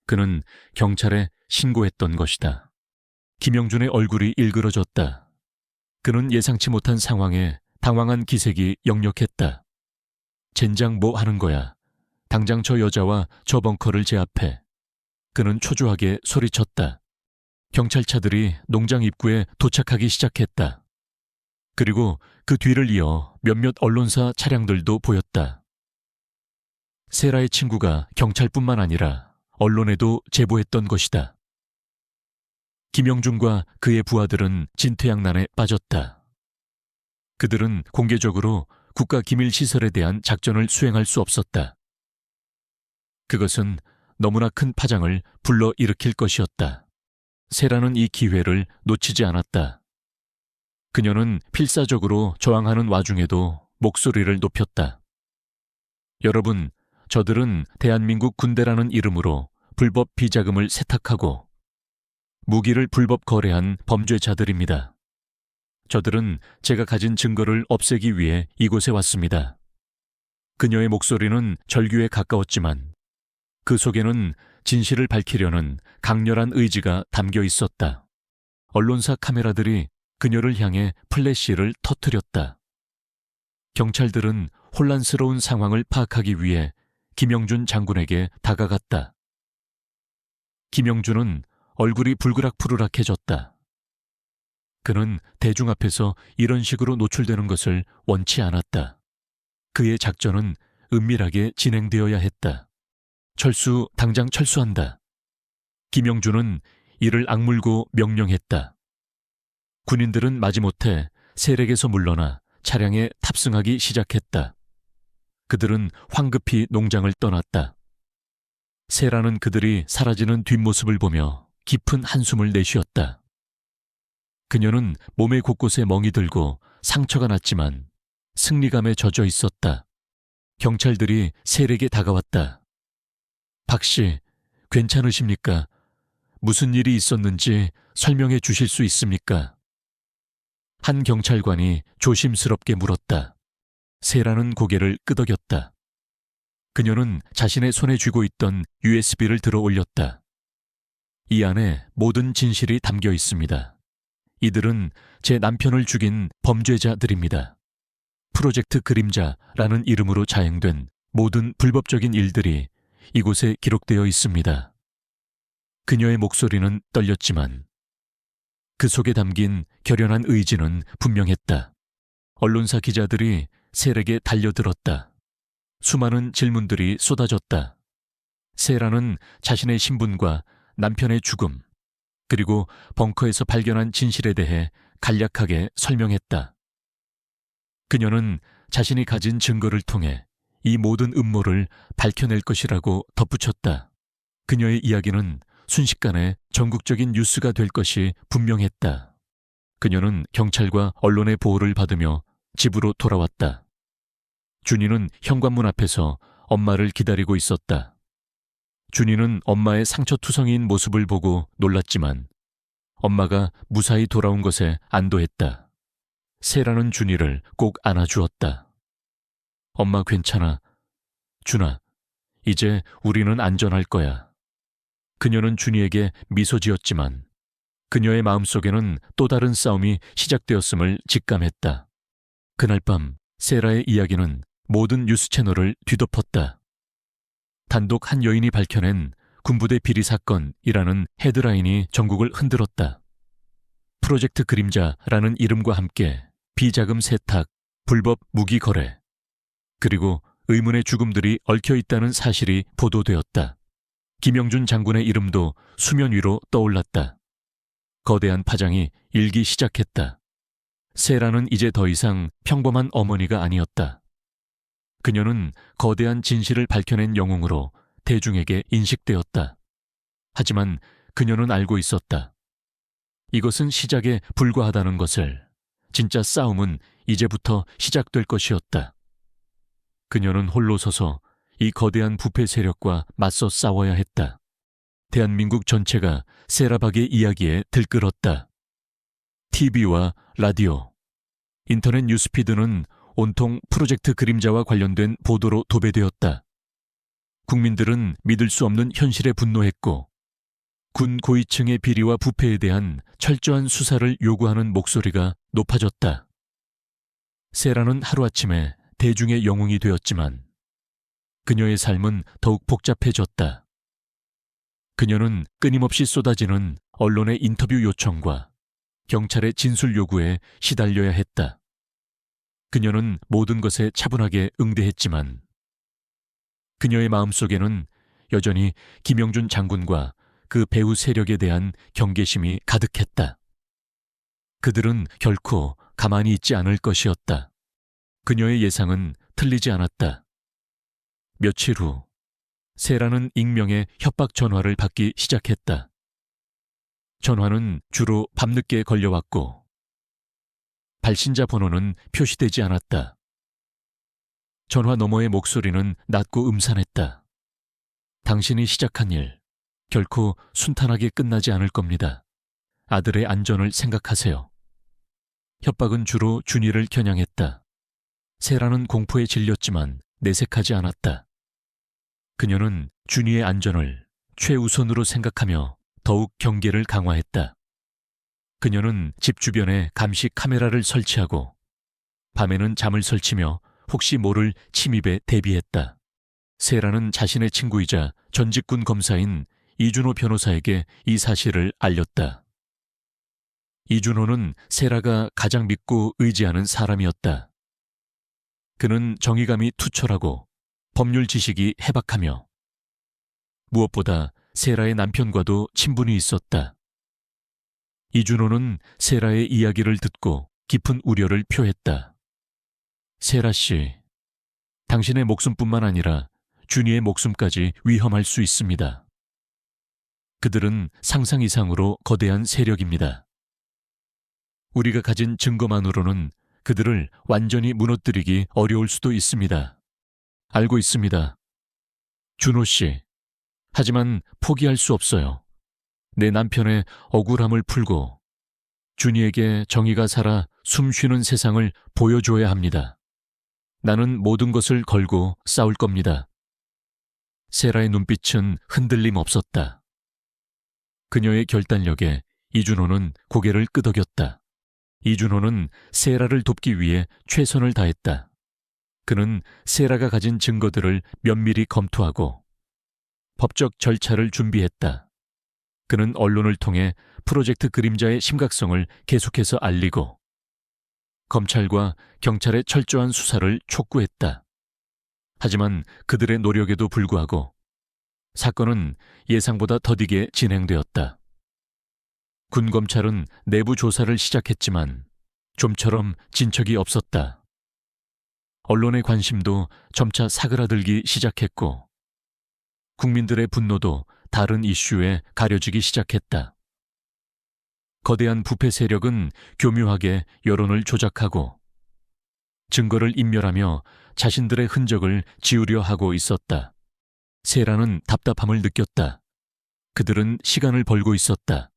Speaker 1: 그는 경찰에 신고했던 것이다. 김영준의 얼굴이 일그러졌다. 그는 예상치 못한 상황에 당황한 기색이 역력했다. 젠장 뭐 하는 거야? 당장 저 여자와 저 벙커를 제압해. 그는 초조하게 소리쳤다. 경찰차들이 농장 입구에 도착하기 시작했다. 그리고 그 뒤를 이어 몇몇 언론사 차량들도 보였다. 세라의 친구가 경찰뿐만 아니라 언론에도 제보했던 것이다. 김영준과 그의 부하들은 진퇴양난에 빠졌다. 그들은 공개적으로 국가 기밀 시설에 대한 작전을 수행할 수 없었다. 그것은 너무나 큰 파장을 불러일으킬 것이었다. 세라는 이 기회를 놓치지 않았다. 그녀는 필사적으로 저항하는 와중에도 목소리를 높였다. 여러분, 저들은 대한민국 군대라는 이름으로 불법 비자금을 세탁하고 무기를 불법 거래한 범죄자들입니다. 저들은 제가 가진 증거를 없애기 위해 이곳에 왔습니다. 그녀의 목소리는 절규에 가까웠지만 그 속에는 진실을 밝히려는 강렬한 의지가 담겨 있었다. 언론사 카메라들이 그녀를 향해 플래시를 터뜨렸다. 경찰들은 혼란스러운 상황을 파악하기 위해 김영준 장군에게 다가갔다. 김영준은 얼굴이 불그락푸르락해졌다. 그는 대중 앞에서 이런 식으로 노출되는 것을 원치 않았다. 그의 작전은 은밀하게 진행되어야 했다. 철수, 당장 철수한다. 김영준은 이를 악물고 명령했다. 군인들은 마지못해 세력에서 물러나 차량에 탑승하기 시작했다. 그들은 황급히 농장을 떠났다. 세라는 그들이 사라지는 뒷모습을 보며 깊은 한숨을 내쉬었다. 그녀는 몸의 곳곳에 멍이 들고 상처가 났지만 승리감에 젖어 있었다. 경찰들이 세력에 다가왔다. 박씨, 괜찮으십니까? 무슨 일이 있었는지 설명해 주실 수 있습니까? 한 경찰관이 조심스럽게 물었다. 세라는 고개를 끄덕였다. 그녀는 자신의 손에 쥐고 있던 USB를 들어 올렸다. 이 안에 모든 진실이 담겨 있습니다. 이들은 제 남편을 죽인 범죄자들입니다. 프로젝트 그림자라는 이름으로 자행된 모든 불법적인 일들이 이곳에 기록되어 있습니다. 그녀의 목소리는 떨렸지만 그 속에 담긴 결연한 의지는 분명했다. 언론사 기자들이 세력에 달려들었다. 수많은 질문들이 쏟아졌다. 세라는 자신의 신분과 남편의 죽음, 그리고 벙커에서 발견한 진실에 대해 간략하게 설명했다. 그녀는 자신이 가진 증거를 통해 이 모든 음모를 밝혀낼 것이라고 덧붙였다. 그녀의 이야기는 순식간에 전국적인 뉴스가 될 것이 분명했다. 그녀는 경찰과 언론의 보호를 받으며 집으로 돌아왔다. 준이는 현관문 앞에서 엄마를 기다리고 있었다. 준이는 엄마의 상처투성이인 모습을 보고 놀랐지만 엄마가 무사히 돌아온 것에 안도했다. 세라는 준이를 꼭 안아주었다. 엄마 괜찮아. 준아, 이제 우리는 안전할 거야. 그녀는 준이에게 미소 지었지만 그녀의 마음속에는 또 다른 싸움이 시작되었음을 직감했다. 그날 밤 세라의 이야기는 모든 뉴스 채널을 뒤덮었다. 단독 한 여인이 밝혀낸 군부대 비리 사건이라는 헤드라인이 전국을 흔들었다. 프로젝트 그림자라는 이름과 함께 비자금 세탁, 불법 무기 거래, 그리고 의문의 죽음들이 얽혀 있다는 사실이 보도되었다. 김영준 장군의 이름도 수면 위로 떠올랐다. 거대한 파장이 일기 시작했다. 세라는 이제 더 이상 평범한 어머니가 아니었다. 그녀는 거대한 진실을 밝혀낸 영웅으로 대중에게 인식되었다. 하지만 그녀는 알고 있었다. 이것은 시작에 불과하다는 것을. 진짜 싸움은 이제부터 시작될 것이었다. 그녀는 홀로 서서 이 거대한 부패 세력과 맞서 싸워야 했다. 대한민국 전체가 세라박의 이야기에 들끓었다. TV와 라디오, 인터넷 뉴스피드는 온통 프로젝트 그림자와 관련된 보도로 도배되었다. 국민들은 믿을 수 없는 현실에 분노했고 군 고위층의 비리와 부패에 대한 철저한 수사를 요구하는 목소리가 높아졌다. 세라는 하루아침에 대중의 영웅이 되었지만 그녀의 삶은 더욱 복잡해졌다. 그녀는 끊임없이 쏟아지는 언론의 인터뷰 요청과 경찰의 진술 요구에 시달려야 했다. 그녀는 모든 것에 차분하게 응대했지만 그녀의 마음속에는 여전히 김영준 장군과 그 배후 세력에 대한 경계심이 가득했다. 그들은 결코 가만히 있지 않을 것이었다. 그녀의 예상은 틀리지 않았다. 며칠 후 세라는 익명의 협박 전화를 받기 시작했다. 전화는 주로 밤늦게 걸려왔고 발신자 번호는 표시되지 않았다. 전화 너머의 목소리는 낮고 음산했다. 당신이 시작한 일, 결코 순탄하게 끝나지 않을 겁니다. 아들의 안전을 생각하세요. 협박은 주로 준이를 겨냥했다. 세라는 공포에 질렸지만 내색하지 않았다. 그녀는 준이의 안전을 최우선으로 생각하며 더욱 경계를 강화했다. 그녀는 집 주변에 감시 카메라를 설치하고 밤에는 잠을 설치며 혹시 모를 침입에 대비했다. 세라는 자신의 친구이자 전직군 검사인 이준호 변호사에게 이 사실을 알렸다. 이준호는 세라가 가장 믿고 의지하는 사람이었다. 그는 정의감이 투철하고 법률 지식이 해박하며 무엇보다 세라의 남편과도 친분이 있었다. 이준호는 세라의 이야기를 듣고 깊은 우려를 표했다. 세라 씨, 당신의 목숨뿐만 아니라 준이의 목숨까지 위험할 수 있습니다. 그들은 상상 이상으로 거대한 세력입니다. 우리가 가진 증거만으로는 그들을 완전히 무너뜨리기 어려울 수도 있습니다. 알고 있습니다. 준호 씨, 하지만 포기할 수 없어요. 내 남편의 억울함을 풀고 준이에게 정의가 살아 숨쉬는 세상을 보여줘야 합니다. 나는 모든 것을 걸고 싸울 겁니다. 세라의 눈빛은 흔들림 없었다. 그녀의 결단력에 이준호는 고개를 끄덕였다. 이준호는 세라를 돕기 위해 최선을 다했다. 그는 세라가 가진 증거들을 면밀히 검토하고 법적 절차를 준비했다. 그는 언론을 통해 프로젝트 그림자의 심각성을 계속해서 알리고 검찰과 경찰의 철저한 수사를 촉구했다. 하지만 그들의 노력에도 불구하고 사건은 예상보다 더디게 진행되었다. 군 검찰은 내부 조사를 시작했지만 좀처럼 진척이 없었다. 언론의 관심도 점차 사그라들기 시작했고 국민들의 분노도 다른 이슈에 가려지기 시작했다. 거대한 부패 세력은 교묘하게 여론을 조작하고 증거를 인멸하며 자신들의 흔적을 지우려 하고 있었다. 세라는 답답함을 느꼈다. 그들은 시간을 벌고 있었다.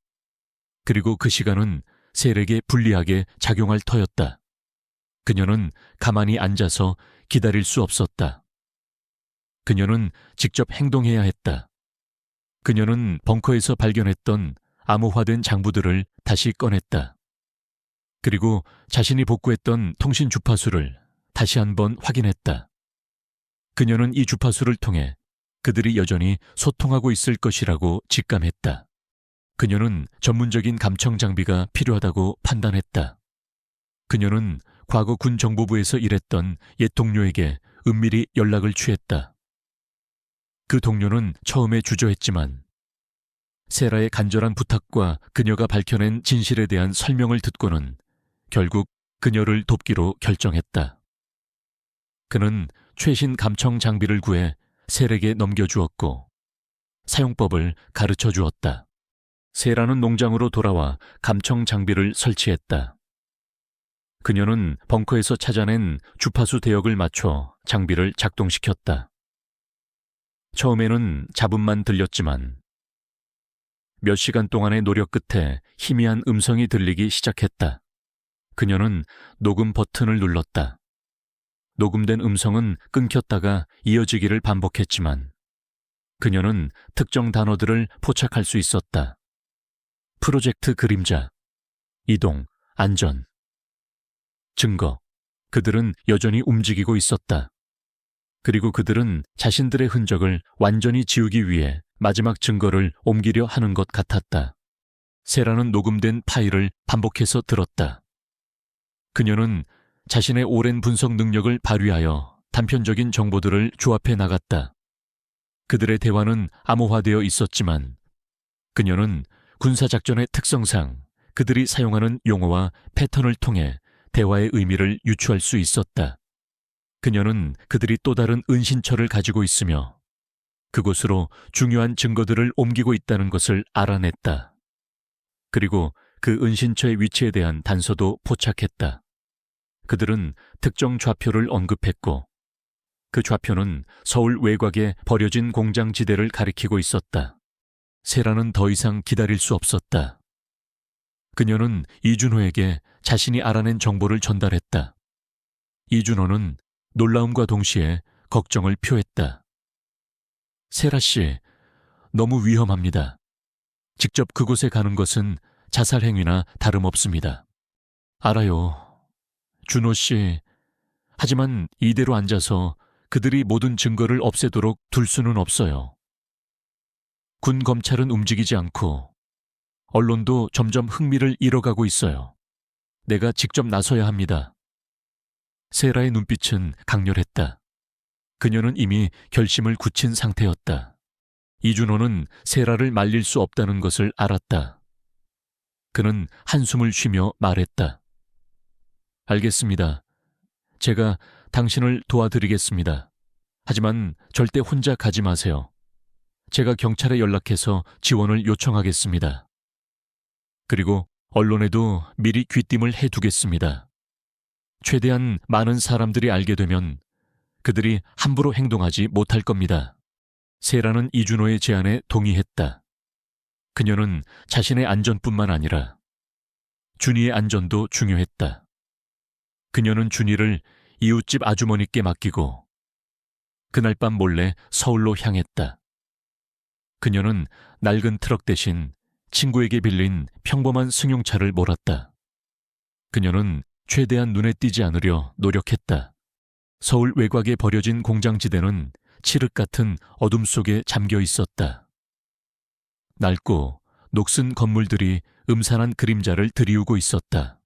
Speaker 1: 그리고 그 시간은 세력에 불리하게 작용할 터였다. 그녀는 가만히 앉아서 기다릴 수 없었다. 그녀는 직접 행동해야 했다. 그녀는 벙커에서 발견했던 암호화된 장부들을 다시 꺼냈다. 그리고 자신이 복구했던 통신 주파수를 다시 한번 확인했다. 그녀는 이 주파수를 통해 그들이 여전히 소통하고 있을 것이라고 직감했다. 그녀는 전문적인 감청 장비가 필요하다고 판단했다. 그녀는 과거 군 정보부에서 일했던 옛 동료에게 은밀히 연락을 취했다. 그 동료는 처음에 주저했지만 세라의 간절한 부탁과 그녀가 밝혀낸 진실에 대한 설명을 듣고는 결국 그녀를 돕기로 결정했다. 그는 최신 감청 장비를 구해 세라에게 넘겨주었고 사용법을 가르쳐 주었다. 세라는 농장으로 돌아와 감청 장비를 설치했다. 그녀는 벙커에서 찾아낸 주파수 대역을 맞춰 장비를 작동시켰다. 처음에는 잡음만 들렸지만 몇 시간 동안의 노력 끝에 희미한 음성이 들리기 시작했다. 그녀는 녹음 버튼을 눌렀다. 녹음된 음성은 끊겼다가 이어지기를 반복했지만 그녀는 특정 단어들을 포착할 수 있었다. 프로젝트 그림자, 이동, 안전, 증거. 그들은 여전히 움직이고 있었다. 그리고 그들은 자신들의 흔적을 완전히 지우기 위해 마지막 증거를 옮기려 하는 것 같았다. 세라는 녹음된 파일을 반복해서 들었다. 그녀는 자신의 오랜 분석 능력을 발휘하여 단편적인 정보들을 조합해 나갔다. 그들의 대화는 암호화되어 있었지만 그녀는 군사작전의 특성상 그들이 사용하는 용어와 패턴을 통해 대화의 의미를 유추할 수 있었다. 그녀는 그들이 또 다른 은신처를 가지고 있으며 그곳으로 중요한 증거들을 옮기고 있다는 것을 알아냈다. 그리고 그 은신처의 위치에 대한 단서도 포착했다. 그들은 특정 좌표를 언급했고 그 좌표는 서울 외곽에 버려진 공장지대를 가리키고 있었다. 세라는 더 이상 기다릴 수 없었다. 그녀는 이준호에게 자신이 알아낸 정보를 전달했다. 이준호는 놀라움과 동시에 걱정을 표했다. 세라 씨, 너무 위험합니다. 직접 그곳에 가는 것은 자살 행위나 다름없습니다. 알아요. 준호 씨, 하지만 이대로 앉아서 그들이 모든 증거를 없애도록 둘 수는 없어요. 군 검찰은 움직이지 않고 언론도 점점 흥미를 잃어가고 있어요. 내가 직접 나서야 합니다. 세라의 눈빛은 강렬했다. 그녀는 이미 결심을 굳힌 상태였다. 이준호는 세라를 말릴 수 없다는 것을 알았다. 그는 한숨을 쉬며 말했다. 알겠습니다. 제가 당신을 도와드리겠습니다. 하지만 절대 혼자 가지 마세요. 제가 경찰에 연락해서 지원을 요청하겠습니다. 그리고 언론에도 미리 귀띔을 해두겠습니다. 최대한 많은 사람들이 알게 되면 그들이 함부로 행동하지 못할 겁니다. 세라는 이준호의 제안에 동의했다. 그녀는 자신의 안전뿐만 아니라 준이의 안전도 중요했다. 그녀는 준이를 이웃집 아주머니께 맡기고 그날 밤 몰래 서울로 향했다. 그녀는 낡은 트럭 대신 친구에게 빌린 평범한 승용차를 몰았다. 그녀는 최대한 눈에 띄지 않으려 노력했다. 서울 외곽에 버려진 공장지대는 칠흑 같은 어둠 속에 잠겨 있었다. 낡고 녹슨 건물들이 음산한 그림자를 드리우고 있었다.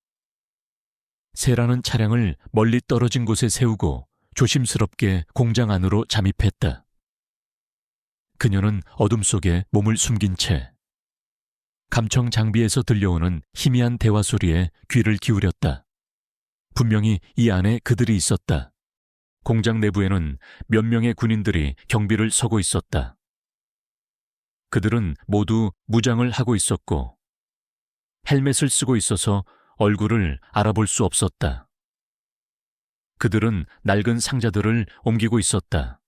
Speaker 1: 세라는 차량을 멀리 떨어진 곳에 세우고 조심스럽게 공장 안으로 잠입했다. 그녀는 어둠 속에 몸을 숨긴 채 감청 장비에서 들려오는 희미한 대화 소리에 귀를 기울였다. 분명히 이 안에 그들이 있었다. 공장 내부에는 몇 명의 군인들이 경비를 서고 있었다. 그들은 모두 무장을 하고 있었고 헬멧을 쓰고 있어서 얼굴을 알아볼 수 없었다. 그들은 낡은 상자들을 옮기고 있었다.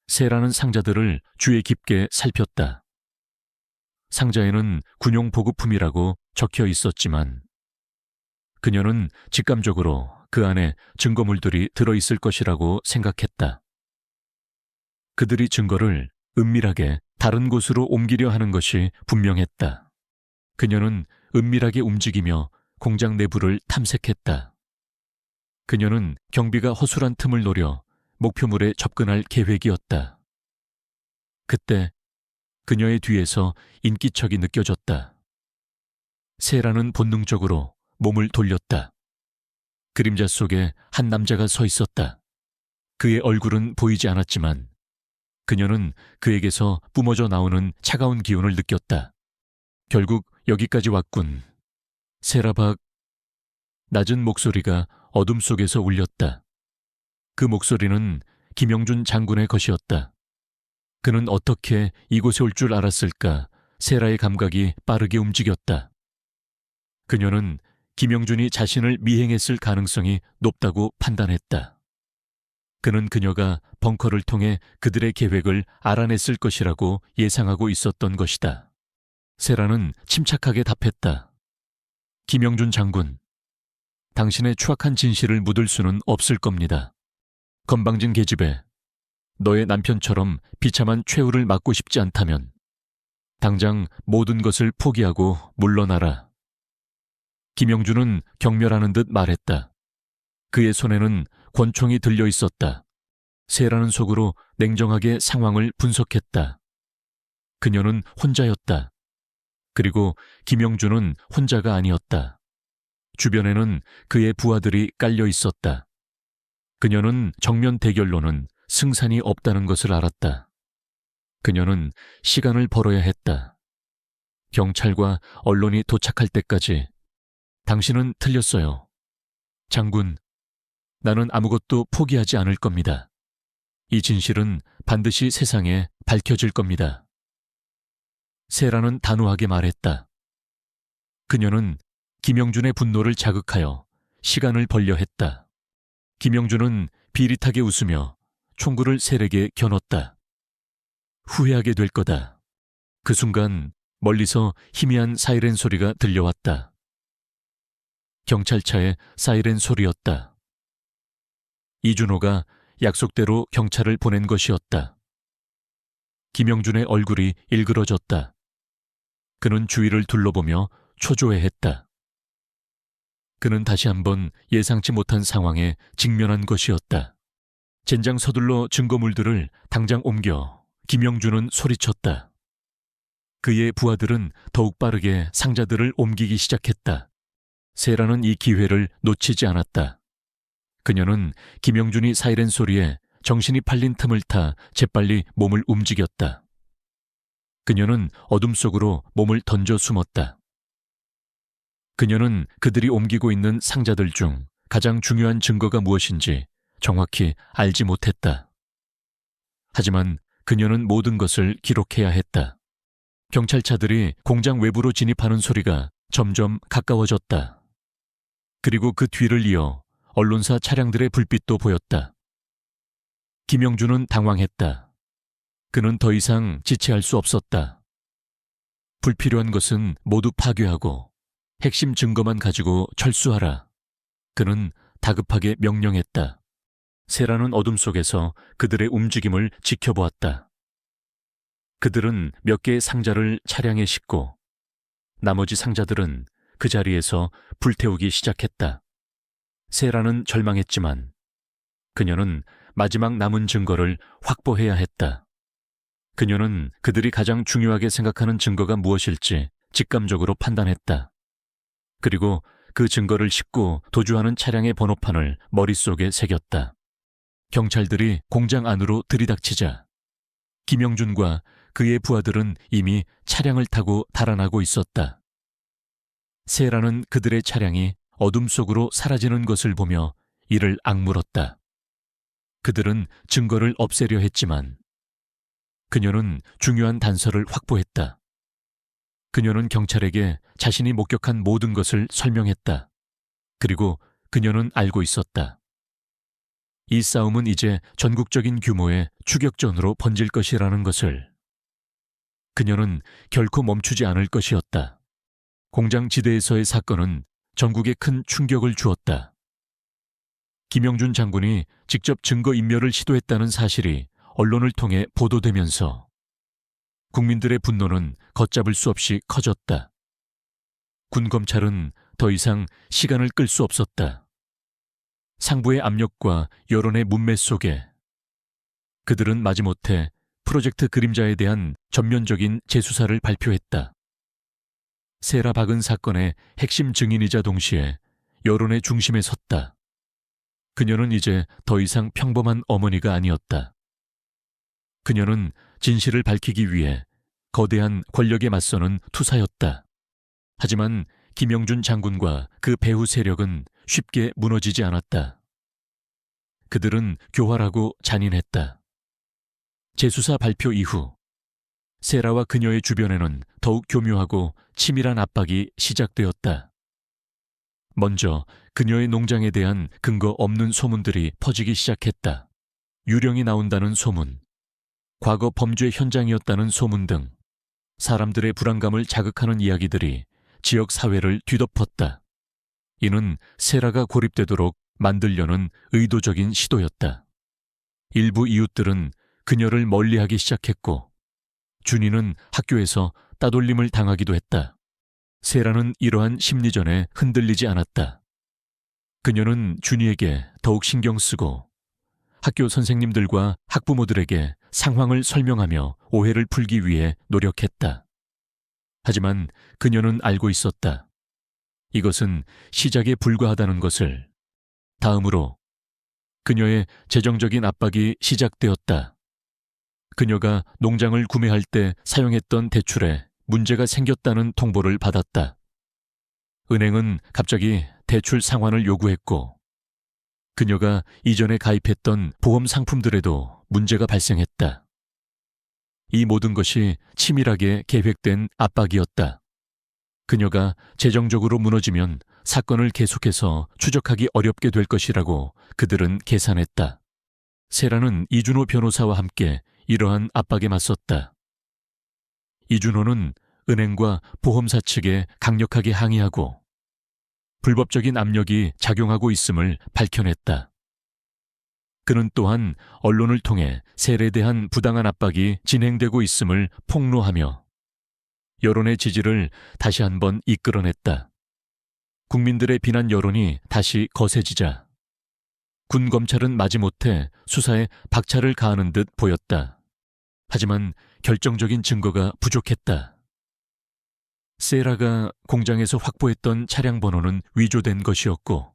Speaker 1: 세라는 상자들을 주의 깊게 살폈다. 상자에는 군용 보급품이라고 적혀 있었지만 그녀는 직감적으로 그 안에 증거물들이 들어있을 것이라고 생각했다. 그들이 증거를 은밀하게 다른 곳으로 옮기려 하는 것이 분명했다. 그녀는 은밀하게 움직이며 공장 내부를 탐색했다. 그녀는 경비가 허술한 틈을 노려 목표물에 접근할 계획이었다. 그때 그녀의 뒤에서 인기척이 느껴졌다. 세라는 본능적으로 몸을 돌렸다. 그림자 속에 한 남자가 서 있었다. 그의 얼굴은 보이지 않았지만 그녀는 그에게서 뿜어져 나오는 차가운 기운을 느꼈다. 결국 여기까지 왔군. 세라박. 낮은 목소리가 어둠 속에서 울렸다. 그 목소리는 김영준 장군의 것이었다. 그는 어떻게 이곳에 올 줄 알았을까? 세라의 감각이 빠르게 움직였다. 그녀는 김영준이 자신을 미행했을 가능성이 높다고 판단했다. 그는 그녀가 벙커를 통해 그들의 계획을 알아냈을 것이라고 예상하고 있었던 것이다. 세라는 침착하게 답했다. 김영준 장군, 당신의 추악한 진실을 묻을 수는 없을 겁니다. 건방진 계집애, 너의 남편처럼 비참한 최후를 맞고 싶지 않다면 당장 모든 것을 포기하고 물러나라. 김영준은 경멸하는 듯 말했다. 그의 손에는 권총이 들려 있었다. 세라는 속으로 냉정하게 상황을 분석했다. 그녀는 혼자였다. 그리고 김영준은 혼자가 아니었다. 주변에는 그의 부하들이 깔려 있었다. 그녀는 정면 대결로는 승산이 없다는 것을 알았다. 그녀는 시간을 벌어야 했다. 경찰과 언론이 도착할 때까지. 당신은 틀렸어요. 장군, 나는 아무것도 포기하지 않을 겁니다. 이 진실은 반드시 세상에 밝혀질 겁니다. 세라는 단호하게 말했다. 그녀는 김영준의 분노를 자극하여 시간을 벌려 했다. 김영준은 비릿하게 웃으며 총구를 세에게 겨눴다. 후회하게 될 거다. 그 순간 멀리서 희미한 사이렌 소리가 들려왔다. 경찰차의 사이렌 소리였다. 이준호가 약속대로 경찰을 보낸 것이었다. 김영준의 얼굴이 일그러졌다. 그는 주위를 둘러보며 초조해했다. 그는 다시 한번 예상치 못한 상황에 직면한 것이었다. 젠장 서둘러 증거물들을 당장 옮겨. 김영준은 소리쳤다. 그의 부하들은 더욱 빠르게 상자들을 옮기기 시작했다. 세라는 이 기회를 놓치지 않았다. 그녀는 김영준이 사이렌 소리에 정신이 팔린 틈을 타 재빨리 몸을 움직였다. 그녀는 어둠 속으로 몸을 던져 숨었다. 그녀는 그들이 옮기고 있는 상자들 중 가장 중요한 증거가 무엇인지 정확히 알지 못했다. 하지만 그녀는 모든 것을 기록해야 했다. 경찰차들이 공장 외부로 진입하는 소리가 점점 가까워졌다. 그리고 그 뒤를 이어 언론사 차량들의 불빛도 보였다. 김영준은 당황했다. 그는 더 이상 지체할 수 없었다. 불필요한 것은 모두 파괴하고 핵심 증거만 가지고 철수하라. 그는 다급하게 명령했다. 세라는 어둠 속에서 그들의 움직임을 지켜보았다. 그들은 몇 개의 상자를 차량에 싣고 나머지 상자들은 그 자리에서 불태우기 시작했다. 세라는 절망했지만 그녀는 마지막 남은 증거를 확보해야 했다. 그녀는 그들이 가장 중요하게 생각하는 증거가 무엇일지 직감적으로 판단했다. 그리고 그 증거를 싣고 도주하는 차량의 번호판을 머릿속에 새겼다. 경찰들이 공장 안으로 들이닥치자 김영준과 그의 부하들은 이미 차량을 타고 달아나고 있었다. 세라는 그들의 차량이 어둠 속으로 사라지는 것을 보며 이를 악물었다. 그들은 증거를 없애려 했지만 그녀는 중요한 단서를 확보했다. 그녀는 경찰에게 자신이 목격한 모든 것을 설명했다. 그리고 그녀는 알고 있었다. 이 싸움은 이제 전국적인 규모의 추격전으로 번질 것이라는 것을. 그녀는 결코 멈추지 않을 것이었다. 공장 지대에서의 사건은 전국에 큰 충격을 주었다. 김영준 장군이 직접 증거인멸을 시도했다는 사실이 언론을 통해 보도되면서 국민들의 분노는 걷잡을 수 없이 커졌다. 군검찰은 더 이상 시간을 끌 수 없었다. 상부의 압력과 여론의 문매 속에 그들은 마지못해 프로젝트 그림자에 대한 전면적인 재수사를 발표했다. 세라 박은 사건의 핵심 증인이자 동시에 여론의 중심에 섰다. 그녀는 이제 더 이상 평범한 어머니가 아니었다. 그녀는 진실을 밝히기 위해 거대한 권력에 맞서는 투사였다. 하지만 김영준 장군과 그 배후 세력은 쉽게 무너지지 않았다. 그들은 교활하고 잔인했다. 재수사 발표 이후 세라와 그녀의 주변에는 더욱 교묘하고 치밀한 압박이 시작되었다. 먼저 그녀의 농장에 대한 근거 없는 소문들이 퍼지기 시작했다. 유령이 나온다는 소문, 과거 범죄 현장이었다는 소문 등 사람들의 불안감을 자극하는 이야기들이 지역 사회를 뒤덮었다. 이는 세라가 고립되도록 만들려는 의도적인 시도였다. 일부 이웃들은 그녀를 멀리하기 시작했고 준이는 학교에서 따돌림을 당하기도 했다. 세라는 이러한 심리전에 흔들리지 않았다. 그녀는 준이에게 더욱 신경 쓰고 학교 선생님들과 학부모들에게 상황을 설명하며 오해를 풀기 위해 노력했다. 하지만 그녀는 알고 있었다. 이것은 시작에 불과하다는 것을. 다음으로 그녀의 재정적인 압박이 시작되었다. 그녀가 농장을 구매할 때 사용했던 대출에 문제가 생겼다는 통보를 받았다. 은행은 갑자기 대출 상환을 요구했고 그녀가 이전에 가입했던 보험 상품들에도 문제가 발생했다. 이 모든 것이 치밀하게 계획된 압박이었다. 그녀가 재정적으로 무너지면 사건을 계속해서 추적하기 어렵게 될 것이라고 그들은 계산했다. 세라는 이준호 변호사와 함께 이러한 압박에 맞섰다. 이준호는 은행과 보험사 측에 강력하게 항의하고 불법적인 압력이 작용하고 있음을 밝혀냈다. 그는 또한 언론을 통해 세라에 대한 부당한 압박이 진행되고 있음을 폭로하며 여론의 지지를 다시 한번 이끌어냈다. 국민들의 비난 여론이 다시 거세지자 군 검찰은 마지못해 수사에 박차를 가하는 듯 보였다. 하지만 결정적인 증거가 부족했다. 세라가 공장에서 확보했던 차량 번호는 위조된 것이었고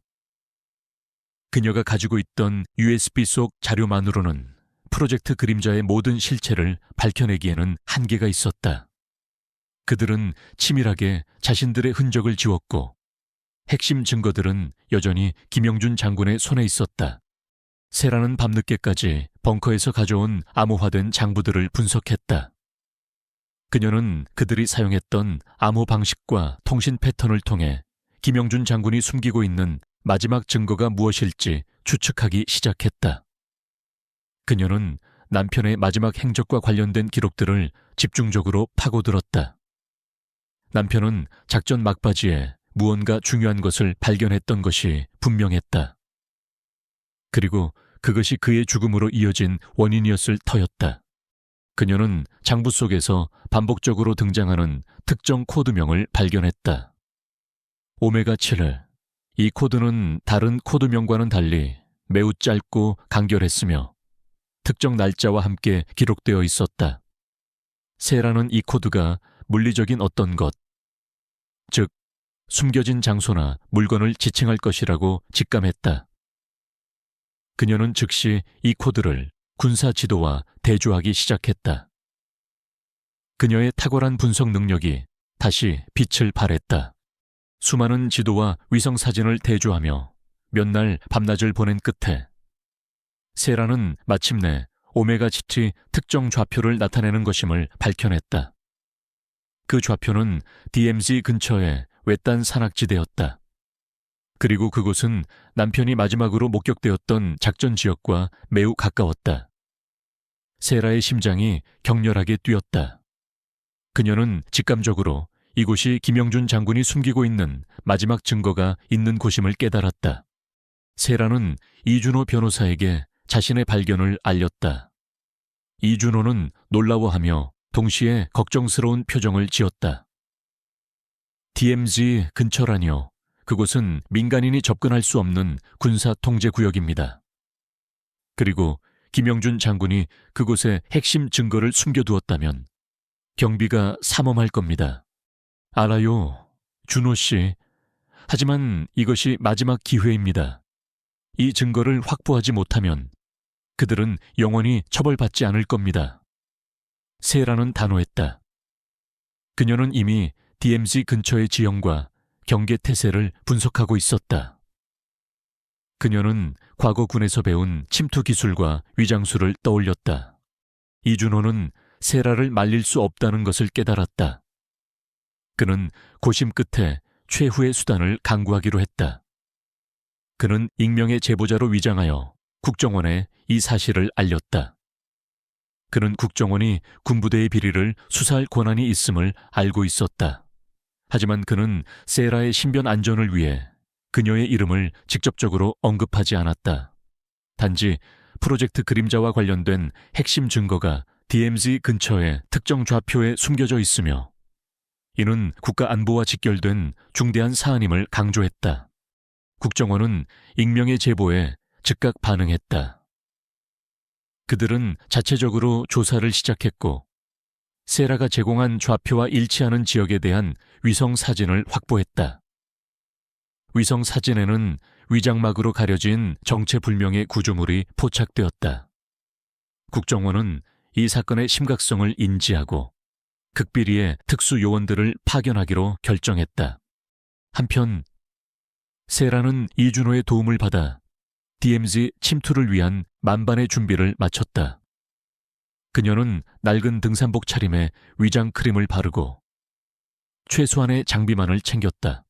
Speaker 1: 그녀가 가지고 있던 USB 속 자료만으로는 프로젝트 그림자의 모든 실체를 밝혀내기에는 한계가 있었다. 그들은 치밀하게 자신들의 흔적을 지웠고 핵심 증거들은 여전히 김영준 장군의 손에 있었다. 세라는 밤늦게까지 벙커에서 가져온 암호화된 장부들을 분석했다. 그녀는 그들이 사용했던 암호 방식과 통신 패턴을 통해 김영준 장군이 숨기고 있는 마지막 증거가 무엇일지 추측하기 시작했다. 그녀는 남편의 마지막 행적과 관련된 기록들을 집중적으로 파고들었다. 남편은 작전 막바지에 무언가 중요한 것을 발견했던 것이 분명했다. 그리고 그것이 그의 죽음으로 이어진 원인이었을 터였다. 그녀는 장부 속에서 반복적으로 등장하는 특정 코드명을 발견했다. 오메가7. 이 코드는 다른 코드명과는 달리 매우 짧고 간결했으며 특정 날짜와 함께 기록되어 있었다. 세라는 이 코드가 물리적인 어떤 것, 즉 숨겨진 장소나 물건을 지칭할 것이라고 직감했다. 그녀는 즉시 이 코드를 군사 지도와 대조하기 시작했다. 그녀의 탁월한 분석 능력이 다시 빛을 발했다. 수많은 지도와 위성 사진을 대조하며 몇 날 밤낮을 보낸 끝에 세라는 마침내 오메가7이 특정 좌표를 나타내는 것임을 밝혀냈다. 그 좌표는 DMZ 근처의 외딴 산악지대였다. 그리고 그곳은 남편이 마지막으로 목격되었던 작전 지역과 매우 가까웠다. 세라의 심장이 격렬하게 뛰었다. 그녀는 직감적으로 이곳이 김영준 장군이 숨기고 있는 마지막 증거가 있는 곳임을 깨달았다. 세라는 이준호 변호사에게 자신의 발견을 알렸다. 이준호는 놀라워하며 동시에 걱정스러운 표정을 지었다. DMZ 근처라뇨. 그곳은 민간인이 접근할 수 없는 군사 통제 구역입니다. 그리고 김영준 장군이 그곳에 핵심 증거를 숨겨두었다면 경비가 삼엄할 겁니다. 알아요, 준호 씨. 하지만 이것이 마지막 기회입니다. 이 증거를 확보하지 못하면 그들은 영원히 처벌받지 않을 겁니다. 세라는 단호했다. 그녀는 이미 DMZ 근처의 지형과 경계 태세를 분석하고 있었다. 그녀는 과거 군에서 배운 침투 기술과 위장술을 떠올렸다. 이준호는 세라를 말릴 수 없다는 것을 깨달았다. 그는 고심 끝에 최후의 수단을 강구하기로 했다. 그는 익명의 제보자로 위장하여 국정원에 이 사실을 알렸다. 그는 국정원이 군부대의 비리를 수사할 권한이 있음을 알고 있었다. 하지만 그는 세라의 신변 안전을 위해 그녀의 이름을 직접적으로 언급하지 않았다. 단지 프로젝트 그림자와 관련된 핵심 증거가 DMZ 근처의 특정 좌표에 숨겨져 있으며 이는 국가 안보와 직결된 중대한 사안임을 강조했다. 국정원은 익명의 제보에 즉각 반응했다. 그들은 자체적으로 조사를 시작했고 세라가 제공한 좌표와 일치하는 지역에 대한 위성 사진을 확보했다. 위성 사진에는 위장막으로 가려진 정체불명의 구조물이 포착되었다. 국정원은 이 사건의 심각성을 인지하고 극비리의 특수 요원들을 파견하기로 결정했다. 한편 세라는 이준호의 도움을 받아 DMZ 침투를 위한 만반의 준비를 마쳤다. 그녀는 낡은 등산복 차림에 위장 크림을 바르고 최소한의 장비만을 챙겼다.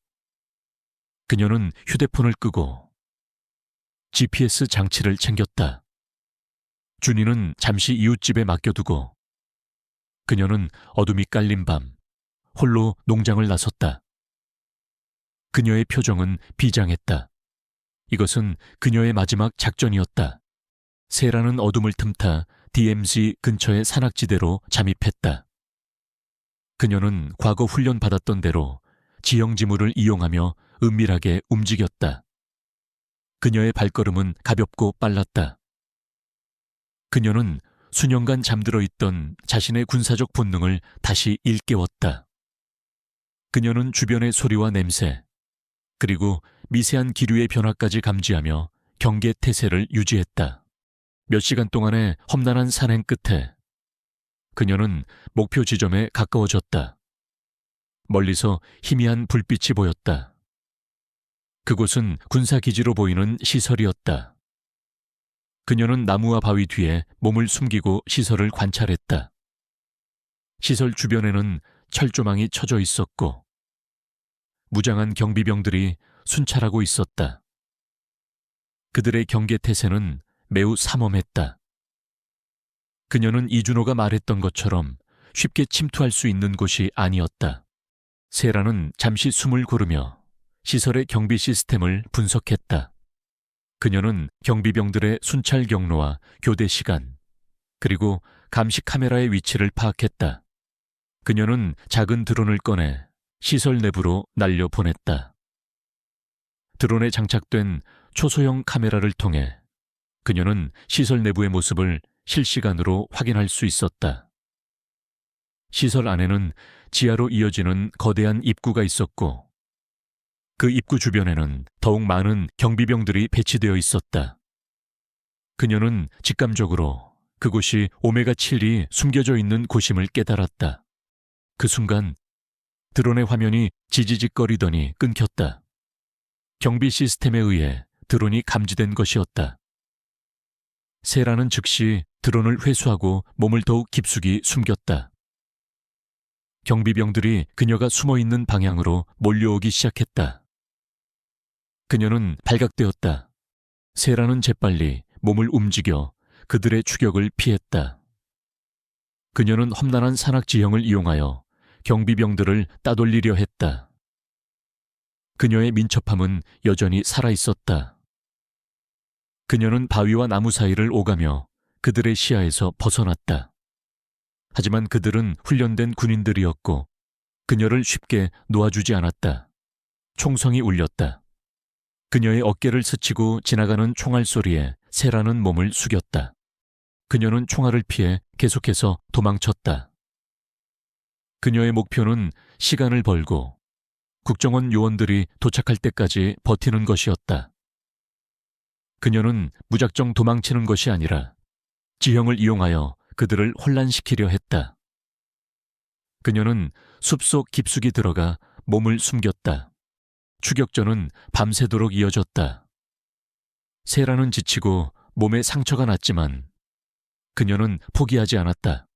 Speaker 1: 그녀는 휴대폰을 끄고 GPS 장치를 챙겼다. 준이는 잠시 이웃집에 맡겨두고 그녀는 어둠이 깔린 밤 홀로 농장을 나섰다. 그녀의 표정은 비장했다. 이것은 그녀의 마지막 작전이었다. 세라는 어둠을 틈타 DMZ 근처의 산악지대로 잠입했다. 그녀는 과거 훈련받았던 대로 지형지물을 이용하며 은밀하게 움직였다. 그녀의 발걸음은 가볍고 빨랐다. 그녀는 수년간 잠들어 있던 자신의 군사적 본능을 다시 일깨웠다. 그녀는 주변의 소리와 냄새, 그리고 미세한 기류의 변화까지 감지하며 경계 태세를 유지했다. 몇 시간 동안의 험난한 산행 끝에 그녀는 목표 지점에 가까워졌다. 멀리서 희미한 불빛이 보였다. 그곳은 군사기지로 보이는 시설이었다. 그녀는 나무와 바위 뒤에 몸을 숨기고 시설을 관찰했다. 시설 주변에는 철조망이 쳐져 있었고 무장한 경비병들이 순찰하고 있었다. 그들의 경계 태세는 매우 삼엄했다. 그녀는 이준호가 말했던 것처럼 쉽게 침투할 수 있는 곳이 아니었다. 세라는 잠시 숨을 고르며 시설의 경비 시스템을 분석했다. 그녀는 경비병들의 순찰 경로와 교대 시간, 그리고 감시 카메라의 위치를 파악했다. 그녀는 작은 드론을 꺼내 시설 내부로 날려보냈다. 드론에 장착된 초소형 카메라를 통해 그녀는 시설 내부의 모습을 실시간으로 확인할 수 있었다. 시설 안에는 지하로 이어지는 거대한 입구가 있었고 그 입구 주변에는 더욱 많은 경비병들이 배치되어 있었다. 그녀는 직감적으로 그곳이 오메가7이 숨겨져 있는 곳임을 깨달았다. 그 순간 드론의 화면이 지지직거리더니 끊겼다. 경비 시스템에 의해 드론이 감지된 것이었다. 세라는 즉시 드론을 회수하고 몸을 더욱 깊숙이 숨겼다. 경비병들이 그녀가 숨어있는 방향으로 몰려오기 시작했다. 그녀는 발각되었다. 세라는 재빨리 몸을 움직여 그들의 추격을 피했다. 그녀는 험난한 산악 지형을 이용하여 경비병들을 따돌리려 했다. 그녀의 민첩함은 여전히 살아있었다. 그녀는 바위와 나무 사이를 오가며 그들의 시야에서 벗어났다. 하지만 그들은 훈련된 군인들이었고 그녀를 쉽게 놓아주지 않았다. 총성이 울렸다. 그녀의 어깨를 스치고 지나가는 총알 소리에 세라는 몸을 숙였다. 그녀는 총알을 피해 계속해서 도망쳤다. 그녀의 목표는 시간을 벌고 국정원 요원들이 도착할 때까지 버티는 것이었다. 그녀는 무작정 도망치는 것이 아니라 지형을 이용하여 그들을 혼란시키려 했다. 그녀는 숲속 깊숙이 들어가 몸을 숨겼다. 추격전은 밤새도록 이어졌다. 세라는 지치고 몸에 상처가 났지만 그녀는 포기하지 않았다.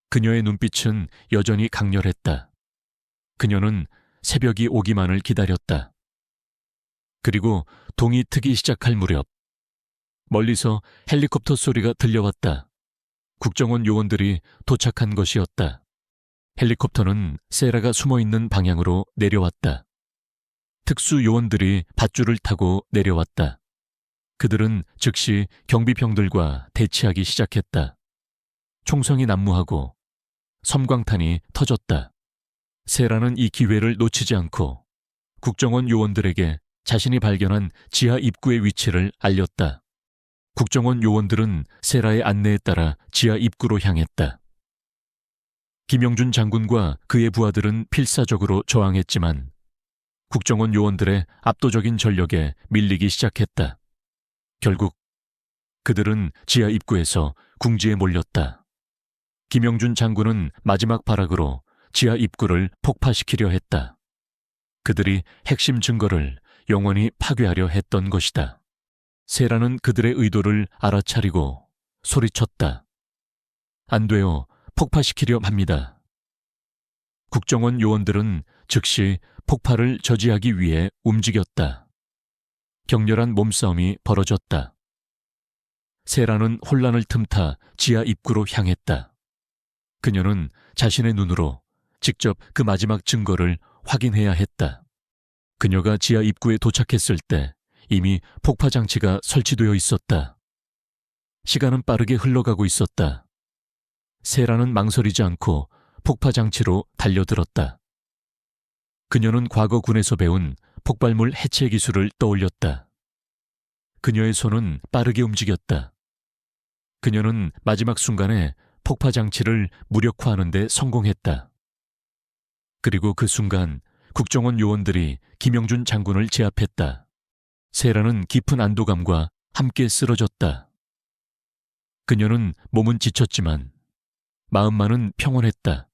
Speaker 1: 그녀의 눈빛은 여전히 강렬했다. 그녀는 새벽이 오기만을 기다렸다. 그리고 동이 트기 시작할 무렵 멀리서 헬리콥터 소리가 들려왔다. 국정원 요원들이 도착한 것이었다. 헬리콥터는 세라가 숨어있는 방향으로 내려왔다. 특수 요원들이 밧줄을 타고 내려왔다. 그들은 즉시 경비병들과 대치하기 시작했다. 총성이 난무하고 섬광탄이 터졌다. 세라는 이 기회를 놓치지 않고 국정원 요원들에게 자신이 발견한 지하 입구의 위치를 알렸다. 국정원 요원들은 세라의 안내에 따라 지하 입구로 향했다. 김영준 장군과 그의 부하들은 필사적으로 저항했지만 국정원 요원들의 압도적인 전력에 밀리기 시작했다. 결국 그들은 지하 입구에서 궁지에 몰렸다. 김영준 장군은 마지막 발악으로 지하 입구를 폭파시키려 했다. 그들이 핵심 증거를 영원히 파괴하려 했던 것이다. 세라는 그들의 의도를 알아차리고 소리쳤다. 안 돼요. 폭파시키려 합니다. 국정원 요원들은 즉시 폭발을 저지하기 위해 움직였다. 격렬한 몸싸움이 벌어졌다. 세라는 혼란을 틈타 지하 입구로 향했다. 그녀는 자신의 눈으로 직접 그 마지막 증거를 확인해야 했다. 그녀가 지하 입구에 도착했을 때 이미 폭파 장치가 설치되어 있었다. 시간은 빠르게 흘러가고 있었다. 세라는 망설이지 않고 폭파 장치로 달려들었다. 그녀는 과거 군에서 배운 폭발물 해체 기술을 떠올렸다. 그녀의 손은 빠르게 움직였다. 그녀는 마지막 순간에 폭파 장치를 무력화하는 데 성공했다. 그리고 그 순간 국정원 요원들이 김영준 장군을 제압했다. 세라는 깊은 안도감과 함께 쓰러졌다. 그녀는 몸은 지쳤지만 마음만은 평온했다.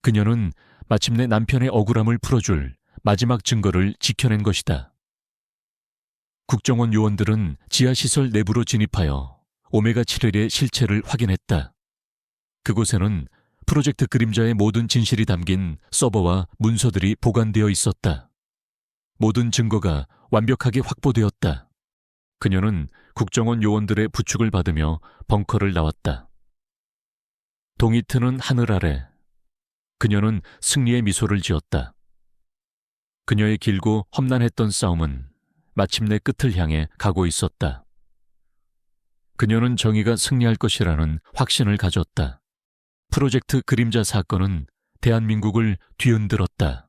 Speaker 1: 그녀는 마침내 남편의 억울함을 풀어줄 마지막 증거를 지켜낸 것이다. 국정원 요원들은 지하시설 내부로 진입하여 오메가7헬의 실체를 확인했다. 그곳에는 프로젝트 그림자의 모든 진실이 담긴 서버와 문서들이 보관되어 있었다. 모든 증거가 완벽하게 확보되었다. 그녀는 국정원 요원들의 부축을 받으며 벙커를 나왔다. 동이 트는 하늘 아래 그녀는 승리의 미소를 지었다. 그녀의 길고 험난했던 싸움은 마침내 끝을 향해 가고 있었다. 그녀는 정의가 승리할 것이라는 확신을 가졌다. 프로젝트 그림자 사건은 대한민국을 뒤흔들었다.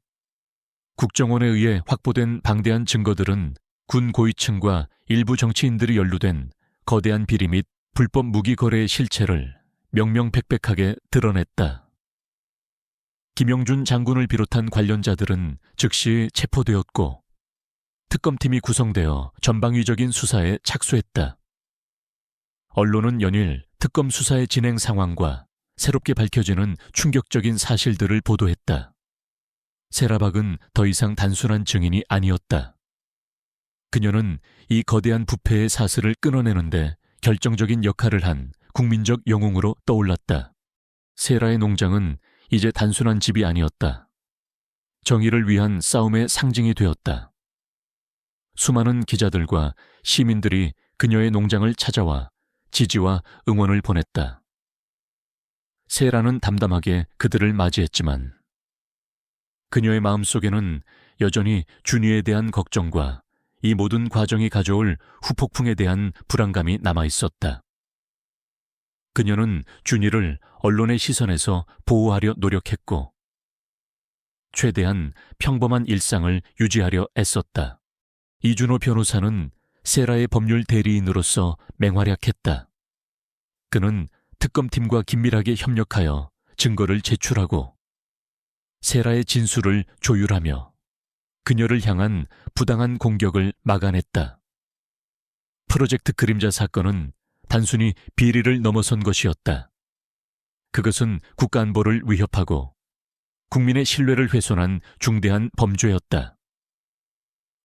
Speaker 1: 국정원에 의해 확보된 방대한 증거들은 군 고위층과 일부 정치인들이 연루된 거대한 비리 및 불법 무기 거래의 실체를 명명백백하게 드러냈다. 김영준 장군을 비롯한 관련자들은 즉시 체포되었고 특검팀이 구성되어 전방위적인 수사에 착수했다. 언론은 연일 특검 수사의 진행 상황과 새롭게 밝혀지는 충격적인 사실들을 보도했다. 세라박은 더 이상 단순한 증인이 아니었다. 그녀는 이 거대한 부패의 사슬을 끊어내는데 결정적인 역할을 한 국민적 영웅으로 떠올랐다. 세라의 농장은 이제 단순한 집이 아니었다. 정의를 위한 싸움의 상징이 되었다. 수많은 기자들과 시민들이 그녀의 농장을 찾아와 지지와 응원을 보냈다. 세라는 담담하게 그들을 맞이했지만 그녀의 마음속에는 여전히 준이에 대한 걱정과 이 모든 과정이 가져올 후폭풍에 대한 불안감이 남아있었다. 그녀는 준이를 언론의 시선에서 보호하려 노력했고 최대한 평범한 일상을 유지하려 애썼다. 이준호 변호사는 세라의 법률 대리인으로서 맹활약했다. 그는 특검팀과 긴밀하게 협력하여 증거를 제출하고 세라의 진술을 조율하며 그녀를 향한 부당한 공격을 막아냈다. 프로젝트 그림자 사건은 단순히 비리를 넘어선 것이었다. 그것은 국가안보를 위협하고 국민의 신뢰를 훼손한 중대한 범죄였다.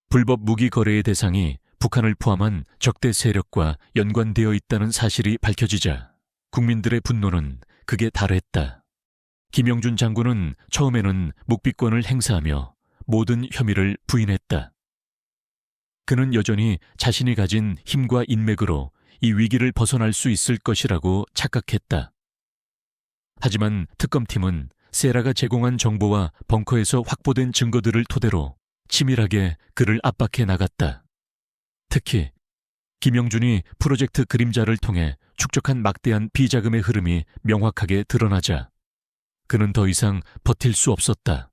Speaker 1: 불법 무기 거래의 대상이 북한을 포함한 적대 세력과 연관되어 있다는 사실이 밝혀지자 국민들의 분노는 극에 달했다. 김영준 장군은 처음에는 묵비권을 행사하며 모든 혐의를 부인했다. 그는 여전히 자신이 가진 힘과 인맥으로 이 위기를 벗어날 수 있을 것이라고 착각했다. 하지만 특검팀은 세라가 제공한 정보와 벙커에서 확보된 증거들을 토대로 치밀하게 그를 압박해 나갔다. 특히 김영준이 프로젝트 그림자를 통해 축적한 막대한 비자금의 흐름이 명확하게 드러나자 그는 더 이상 버틸 수 없었다.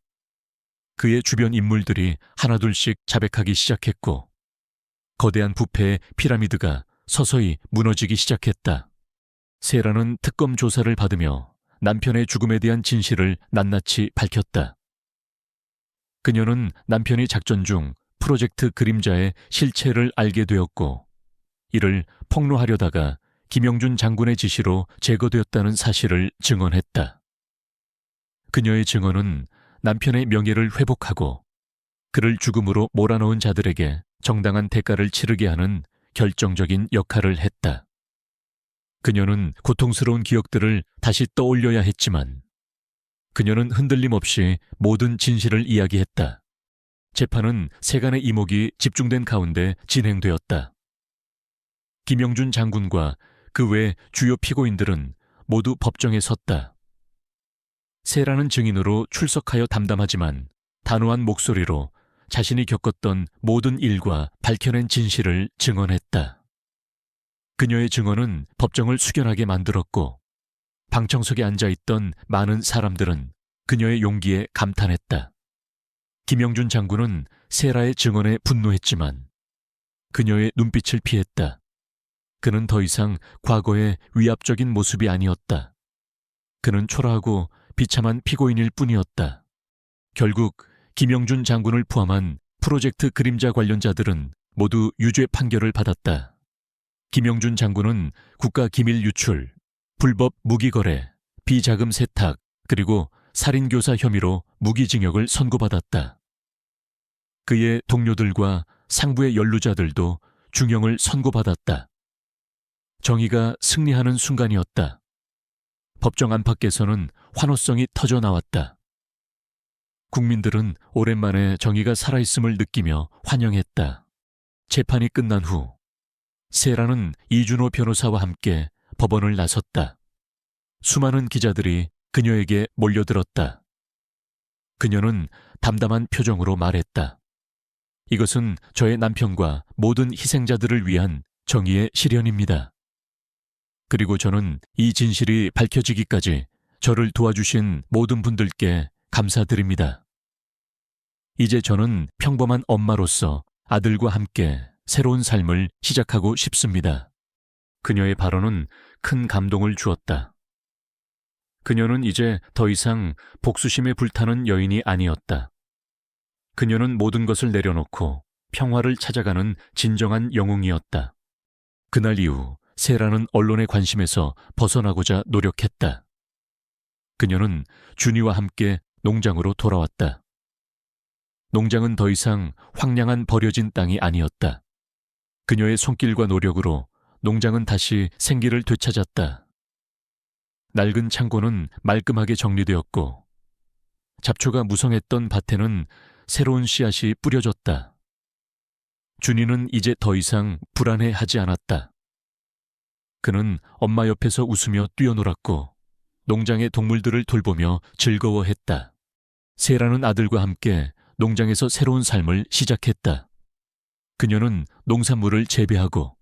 Speaker 1: 그의 주변 인물들이 하나둘씩 자백하기 시작했고 거대한 부패의 피라미드가 서서히 무너지기 시작했다. 세라는 특검 조사를 받으며 남편의 죽음에 대한 진실을 낱낱이 밝혔다. 그녀는 남편이 작전 중 프로젝트 그림자의 실체를 알게 되었고 이를 폭로하려다가 김영준 장군의 지시로 제거되었다는 사실을 증언했다. 그녀의 증언은 남편의 명예를 회복하고 그를 죽음으로 몰아넣은 자들에게 정당한 대가를 치르게 하는 결정적인 역할을 했다. 그녀는 고통스러운 기억들을 다시 떠올려야 했지만 그녀는 흔들림 없이 모든 진실을 이야기했다. 재판은 세간의 이목이 집중된 가운데 진행되었다. 김영준 장군과 그 외 주요 피고인들은 모두 법정에 섰다. 세라는 증인으로 출석하여 담담하지만 단호한 목소리로 자신이 겪었던 모든 일과 밝혀낸 진실을 증언했다. 그녀의 증언은 법정을 숙연하게 만들었고 방청석에 앉아있던 많은 사람들은 그녀의 용기에 감탄했다. 김영준 장군은 세라의 증언에 분노했지만 그녀의 눈빛을 피했다. 그는 더 이상 과거의 위압적인 모습이 아니었다. 그는 초라하고 비참한 피고인일 뿐이었다. 결국 김영준 장군을 포함한 프로젝트 그림자 관련자들은 모두 유죄 판결을 받았다. 김영준 장군은 국가기밀 유출, 불법 무기거래, 비자금 세탁, 그리고 살인교사 혐의로 무기징역을 선고받았다. 그의 동료들과 상부의 연루자들도 중형을 선고받았다. 정의가 승리하는 순간이었다. 법정 안팎에서는 환호성이 터져 나왔다. 국민들은 오랜만에 정의가 살아있음을 느끼며 환영했다. 재판이 끝난 후 세라는 이준호 변호사와 함께 법원을 나섰다. 수많은 기자들이 그녀에게 몰려들었다. 그녀는 담담한 표정으로 말했다. 이것은 저의 남편과 모든 희생자들을 위한 정의의 실현입니다. 그리고 저는 이 진실이 밝혀지기까지 저를 도와주신 모든 분들께 감사드립니다. 이제 저는 평범한 엄마로서 아들과 함께 새로운 삶을 시작하고 싶습니다. 그녀의 발언은 큰 감동을 주었다. 그녀는 이제 더 이상 복수심에 불타는 여인이 아니었다. 그녀는 모든 것을 내려놓고 평화를 찾아가는 진정한 영웅이었다. 그날 이후 세라는 언론의 관심에서 벗어나고자 노력했다. 그녀는 준이와 함께 농장으로 돌아왔다. 농장은 더 이상 황량한 버려진 땅이 아니었다. 그녀의 손길과 노력으로 농장은 다시 생기를 되찾았다. 낡은 창고는 말끔하게 정리되었고 잡초가 무성했던 밭에는 새로운 씨앗이 뿌려졌다. 준이는 이제 더 이상 불안해하지 않았다. 그는 엄마 옆에서 웃으며 뛰어놀았고 농장의 동물들을 돌보며 즐거워했다. 세라는 아들과 함께 농장에서 새로운 삶을 시작했다. 그녀는 농산물을 재배하고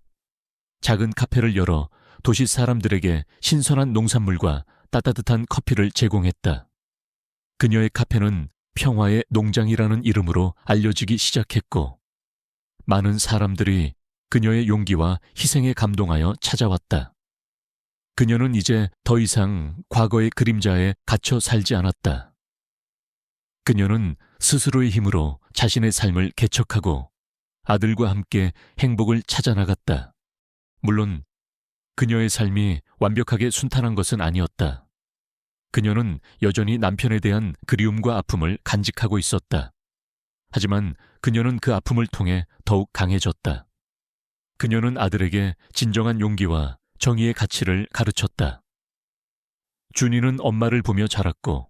Speaker 1: 작은 카페를 열어 도시 사람들에게 신선한 농산물과 따뜻한 커피를 제공했다. 그녀의 카페는 평화의 농장이라는 이름으로 알려지기 시작했고 많은 사람들이 그녀의 용기와 희생에 감동하여 찾아왔다. 그녀는 이제 더 이상 과거의 그림자에 갇혀 살지 않았다. 그녀는 스스로의 힘으로 자신의 삶을 개척하고 아들과 함께 행복을 찾아나갔다. 물론 그녀의 삶이 완벽하게 순탄한 것은 아니었다. 그녀는 여전히 남편에 대한 그리움과 아픔을 간직하고 있었다. 하지만 그녀는 그 아픔을 통해 더욱 강해졌다. 그녀는 아들에게 진정한 용기와 정의의 가치를 가르쳤다. 준이는 엄마를 보며 자랐고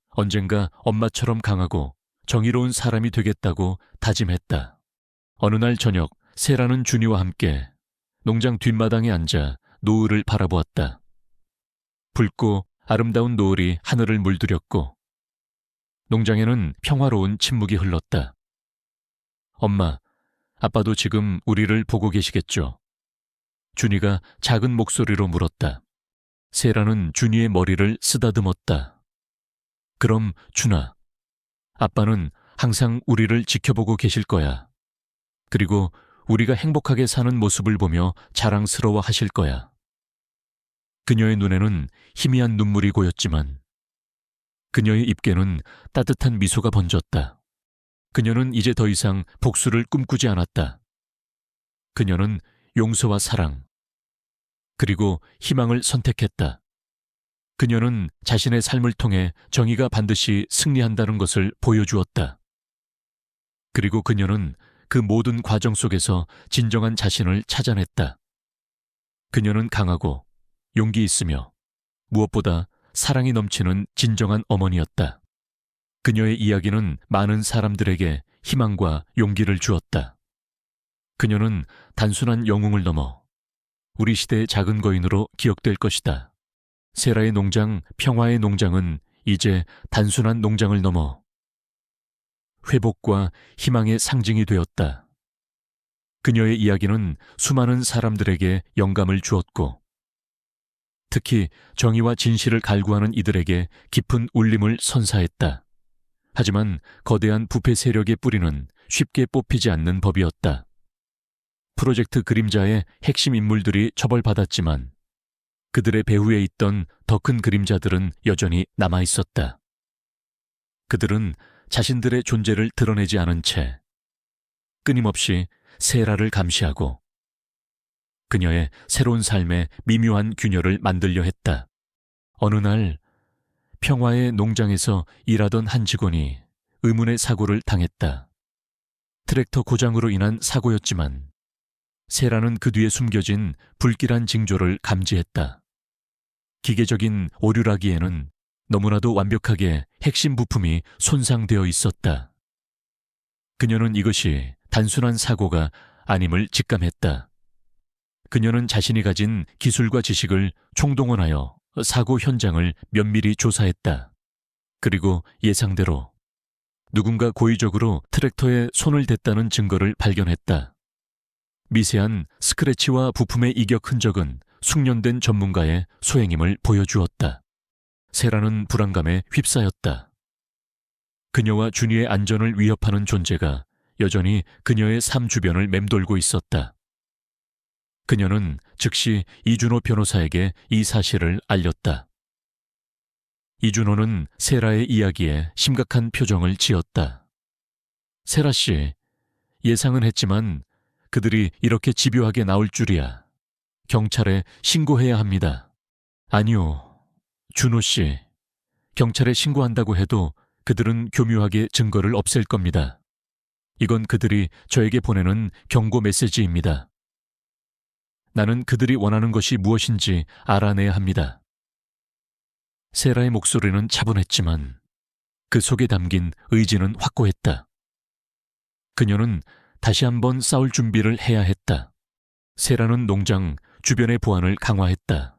Speaker 1: 언젠가 엄마처럼 강하고 정의로운 사람이 되겠다고 다짐했다. 어느 날 저녁 세라는 준이와 함께 농장 뒷마당에 앉아 노을을 바라보았다. 붉고 아름다운 노을이 하늘을 물들였고 농장에는 평화로운 침묵이 흘렀다. 엄마, 아빠도 지금 우리를 보고 계시겠죠? 준이가 작은 목소리로 물었다. 세라는 준이의 머리를 쓰다듬었다. 그럼 준아, 아빠는 항상 우리를 지켜보고 계실 거야. 그리고 우리가 행복하게 사는 모습을 보며 자랑스러워 하실 거야. 그녀의 눈에는 희미한 눈물이 고였지만 그녀의 입에는 따뜻한 미소가 번졌다. 그녀는 이제 더 이상 복수를 꿈꾸지 않았다. 그녀는 용서와 사랑, 그리고 희망을 선택했다. 그녀는 자신의 삶을 통해 정의가 반드시 승리한다는 것을 보여주었다. 그리고 그녀는 그 모든 과정 속에서 진정한 자신을 찾아냈다. 그녀는 강하고 용기 있으며 무엇보다 사랑이 넘치는 진정한 어머니였다. 그녀의 이야기는 많은 사람들에게 희망과 용기를 주었다. 그녀는 단순한 영웅을 넘어 우리 시대의 작은 거인으로 기억될 것이다. 세라의 농장, 평화의 농장은 이제 단순한 농장을 넘어 회복과 희망의 상징이 되었다. 그녀의 이야기는 수많은 사람들에게 영감을 주었고, 특히 정의와 진실을 갈구하는 이들에게 깊은 울림을 선사했다. 하지만 거대한 부패 세력의 뿌리는 쉽게 뽑히지 않는 법이었다. 프로젝트 그림자의 핵심 인물들이 처벌받았지만 그들의 배후에 있던 더 큰 그림자들은 여전히 남아있었다. 그들은 자신들의 존재를 드러내지 않은 채 끊임없이 세라를 감시하고 그녀의 새로운 삶에 미묘한 균열을 만들려 했다. 어느 날 평화의 농장에서 일하던 한 직원이 의문의 사고를 당했다. 트랙터 고장으로 인한 사고였지만 세라는 그 뒤에 숨겨진 불길한 징조를 감지했다. 기계적인 오류라기에는 너무나도 완벽하게 핵심 부품이 손상되어 있었다. 그녀는 이것이 단순한 사고가 아님을 직감했다. 그녀는 자신이 가진 기술과 지식을 총동원하여 사고 현장을 면밀히 조사했다. 그리고 예상대로 누군가 고의적으로 트랙터에 손을 댔다는 증거를 발견했다. 미세한 스크래치와 부품의 이격 흔적은 숙련된 전문가의 소행임을 보여주었다. 세라는 불안감에 휩싸였다. 그녀와 준이의 안전을 위협하는 존재가 여전히 그녀의 삶 주변을 맴돌고 있었다. 그녀는 즉시 이준호 변호사에게 이 사실을 알렸다. 이준호는 세라의 이야기에 심각한 표정을 지었다. 세라 씨, 예상은 했지만 그들이 이렇게 집요하게 나올 줄이야. 경찰에 신고해야 합니다. 아니요, 준호 씨. 경찰에 신고한다고 해도 그들은 교묘하게 증거를 없앨 겁니다. 이건 그들이 저에게 보내는 경고 메시지입니다. 나는 그들이 원하는 것이 무엇인지 알아내야 합니다. 세라의 목소리는 차분했지만 그 속에 담긴 의지는 확고했다. 그녀는 다시 한번 싸울 준비를 해야 했다. 세라는 농장 주변의 보안을 강화했다.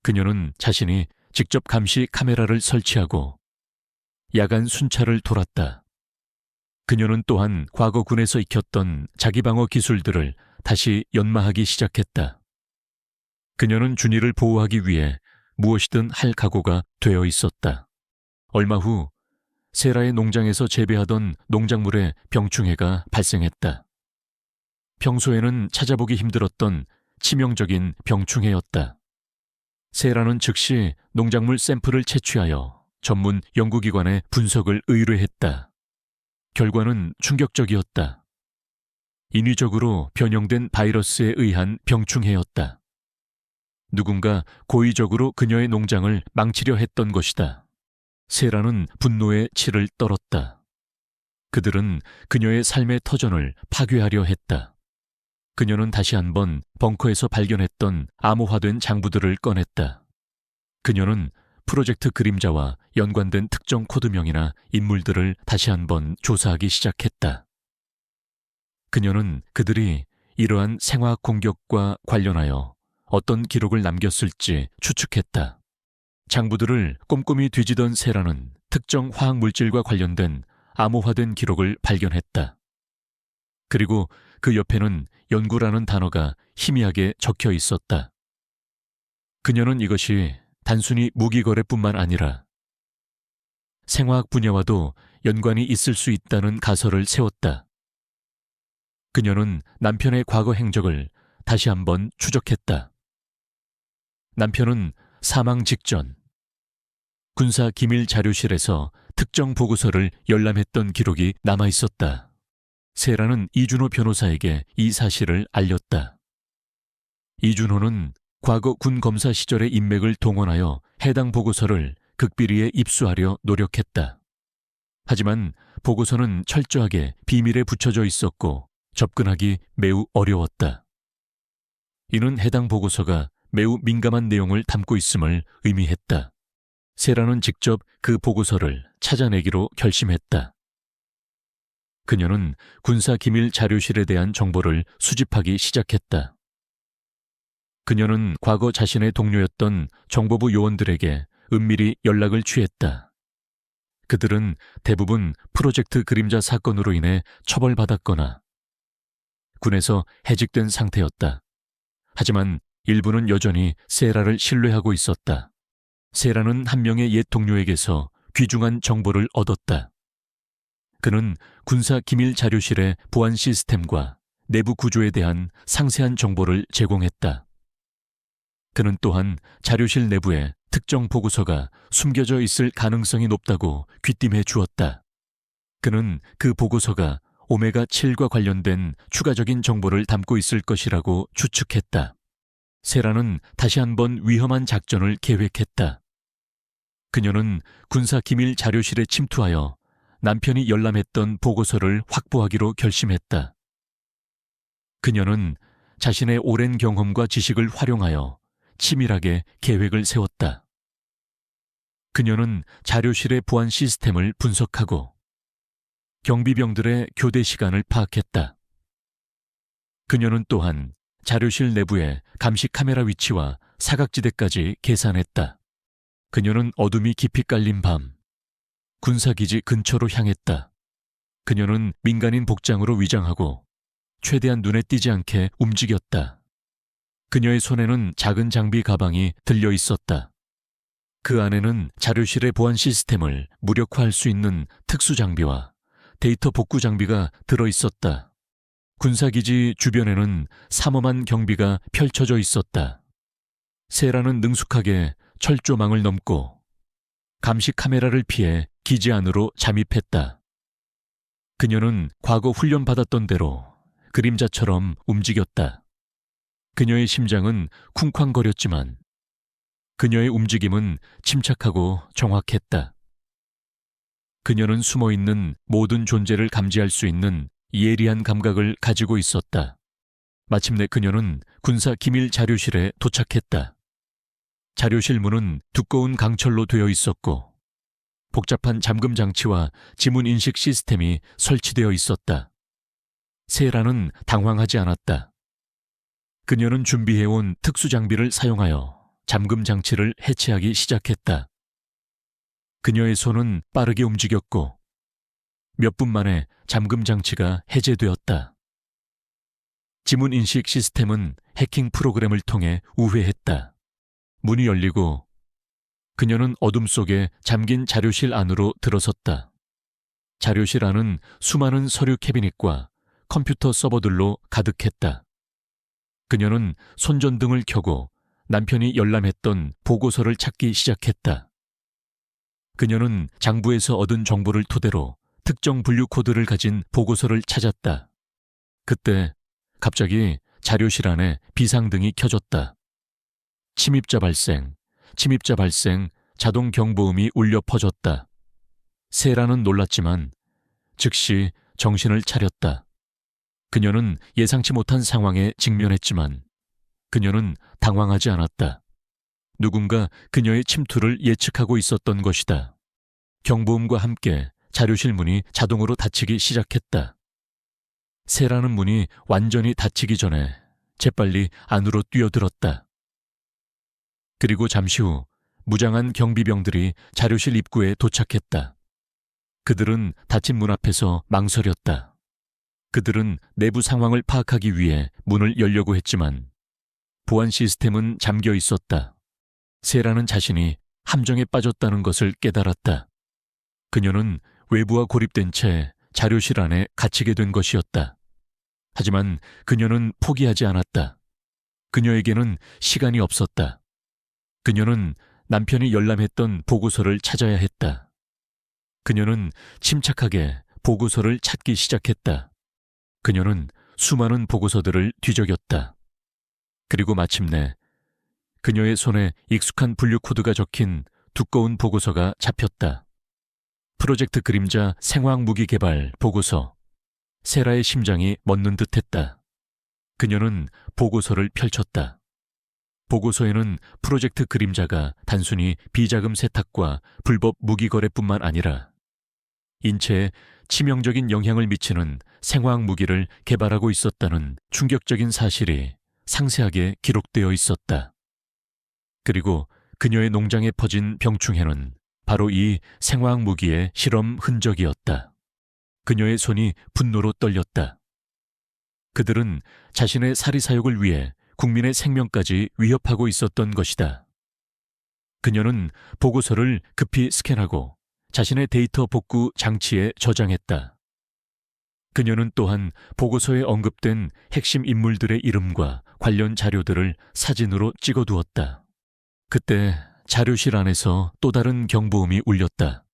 Speaker 1: 그녀는 자신이 직접 감시 카메라를 설치하고 야간 순찰을 돌았다. 그녀는 또한 과거 군에서 익혔던 자기방어 기술들을 다시 연마하기 시작했다. 그녀는 준이를 보호하기 위해 무엇이든 할 각오가 되어 있었다. 얼마 후 세라의 농장에서 재배하던 농작물에 병충해가 발생했다. 평소에는 찾아보기 힘들었던 치명적인 병충해였다. 세라는 즉시 농작물 샘플을 채취하여 전문 연구기관에 분석을 의뢰했다. 결과는 충격적이었다. 인위적으로 변형된 바이러스에 의한 병충해였다. 누군가 고의적으로 그녀의 농장을 망치려 했던 것이다. 세라는 분노의 치를 떨었다. 그들은 그녀의 삶의 터전을 파괴하려 했다. 그녀는 다시 한번 벙커에서 발견했던 암호화된 장부들을 꺼냈다. 그녀는 프로젝트 그림자와 연관된 특정 코드명이나 인물들을 다시 한번 조사하기 시작했다. 그녀는 그들이 이러한 생화학 공격과 관련하여 어떤 기록을 남겼을지 추측했다. 장부들을 꼼꼼히 뒤지던 세라는 특정 화학물질과 관련된 암호화된 기록을 발견했다. 그리고 그 옆에는 연구라는 단어가 희미하게 적혀 있었다. 그녀는 이것이 단순히 무기거래뿐만 아니라 생화학 분야와도 연관이 있을 수 있다는 가설을 세웠다. 그녀는 남편의 과거 행적을 다시 한번 추적했다. 남편은 사망 직전 군사 기밀 자료실에서 특정 보고서를 열람했던 기록이 남아있었다. 세라는 이준호 변호사에게 이 사실을 알렸다. 이준호는 과거 군 검사 시절의 인맥을 동원하여 해당 보고서를 극비리에 입수하려 노력했다. 하지만 보고서는 철저하게 비밀에 붙여져 있었고 접근하기 매우 어려웠다. 이는 해당 보고서가 매우 민감한 내용을 담고 있음을 의미했다. 세라는 직접 그 보고서를 찾아내기로 결심했다. 그녀는 군사 기밀 자료실에 대한 정보를 수집하기 시작했다. 그녀는 과거 자신의 동료였던 정보부 요원들에게 은밀히 연락을 취했다. 그들은 대부분 프로젝트 그림자 사건으로 인해 처벌받았거나 군에서 해직된 상태였다. 하지만 일부는 여전히 세라를 신뢰하고 있었다. 세라는 한 명의 옛 동료에게서 귀중한 정보를 얻었다. 그는 군사 기밀 자료실의 보안 시스템과 내부 구조에 대한 상세한 정보를 제공했다. 그는 또한 자료실 내부에 특정 보고서가 숨겨져 있을 가능성이 높다고 귀띔해 주었다. 그는 그 보고서가 오메가7과 관련된 추가적인 정보를 담고 있을 것이라고 추측했다. 세라는 다시 한번 위험한 작전을 계획했다. 그녀는 군사 기밀 자료실에 침투하여 남편이 열람했던 보고서를 확보하기로 결심했다. 그녀는 자신의 오랜 경험과 지식을 활용하여 치밀하게 계획을 세웠다. 그녀는 자료실의 보안 시스템을 분석하고 경비병들의 교대 시간을 파악했다. 그녀는 또한 자료실 내부의 감시 카메라 위치와 사각지대까지 계산했다. 그녀는 어둠이 깊이 깔린 밤, 군사기지 근처로 향했다. 그녀는 민간인 복장으로 위장하고 최대한 눈에 띄지 않게 움직였다. 그녀의 손에는 작은 장비 가방이 들려 있었다. 그 안에는 자료실의 보안 시스템을 무력화할 수 있는 특수 장비와 데이터 복구 장비가 들어 있었다. 군사기지 주변에는 삼엄한 경비가 펼쳐져 있었다. 세라는 능숙하게 철조망을 넘고 감시 카메라를 피해 기지 안으로 잠입했다. 그녀는 과거 훈련받았던 대로 그림자처럼 움직였다. 그녀의 심장은 쿵쾅거렸지만 그녀의 움직임은 침착하고 정확했다. 그녀는 숨어있는 모든 존재를 감지할 수 있는 예리한 감각을 가지고 있었다. 마침내 그녀는 군사 기밀 자료실에 도착했다. 자료실 문은 두꺼운 강철로 되어 있었고 복잡한 잠금 장치와 지문 인식 시스템이 설치되어 있었다. 세라는 당황하지 않았다. 그녀는 준비해온 특수 장비를 사용하여 잠금 장치를 해체하기 시작했다. 그녀의 손은 빠르게 움직였고 몇 분 만에 잠금 장치가 해제되었다. 지문 인식 시스템은 해킹 프로그램을 통해 우회했다. 문이 열리고 그녀는 어둠 속에 잠긴 자료실 안으로 들어섰다. 자료실 안은 수많은 서류 캐비닛과 컴퓨터 서버들로 가득했다. 그녀는 손전등을 켜고 남편이 열람했던 보고서를 찾기 시작했다. 그녀는 장부에서 얻은 정보를 토대로 특정 분류 코드를 가진 보고서를 찾았다. 그때 갑자기 자료실 안에 비상등이 켜졌다. 침입자 발생, 자동 경보음이 울려 퍼졌다. 세라는 놀랐지만 즉시 정신을 차렸다. 그녀는 예상치 못한 상황에 직면했지만 그녀는 당황하지 않았다. 누군가 그녀의 침투를 예측하고 있었던 것이다. 경보음과 함께 자료실 문이 자동으로 닫히기 시작했다. 세라는 문이 완전히 닫히기 전에 재빨리 안으로 뛰어들었다. 그리고 잠시 후 무장한 경비병들이 자료실 입구에 도착했다. 그들은 닫힌 문 앞에서 망설였다. 그들은 내부 상황을 파악하기 위해 문을 열려고 했지만 보안 시스템은 잠겨 있었다. 세라는 자신이 함정에 빠졌다는 것을 깨달았다. 그녀는 외부와 고립된 채 자료실 안에 갇히게 된 것이었다. 하지만 그녀는 포기하지 않았다. 그녀에게는 시간이 없었다. 그녀는 남편이 열람했던 보고서를 찾아야 했다. 그녀는 침착하게 보고서를 찾기 시작했다. 그녀는 수많은 보고서들을 뒤적였다. 그리고 마침내 그녀의 손에 익숙한 분류 코드가 적힌 두꺼운 보고서가 잡혔다. 프로젝트 그림자 생화학 무기 개발 보고서. 세라의 심장이 멎는 듯했다. 그녀는 보고서를 펼쳤다. 보고서에는 프로젝트 그림자가 단순히 비자금 세탁과 불법 무기 거래뿐만 아니라 인체에 치명적인 영향을 미치는 생화학 무기를 개발하고 있었다는 충격적인 사실이 상세하게 기록되어 있었다. 그리고 그녀의 농장에 퍼진 병충해는 바로 이 생화학 무기의 실험 흔적이었다. 그녀의 손이 분노로 떨렸다. 그들은 자신의 사리 사욕을 위해 국민의 생명까지 위협하고 있었던 것이다. 그녀는 보고서를 급히 스캔하고 자신의 데이터 복구 장치에 저장했다. 그녀는 또한 보고서에 언급된 핵심 인물들의 이름과 관련 자료들을 사진으로 찍어두었다. 그때 자료실 안에서 또 다른 경보음이 울렸다.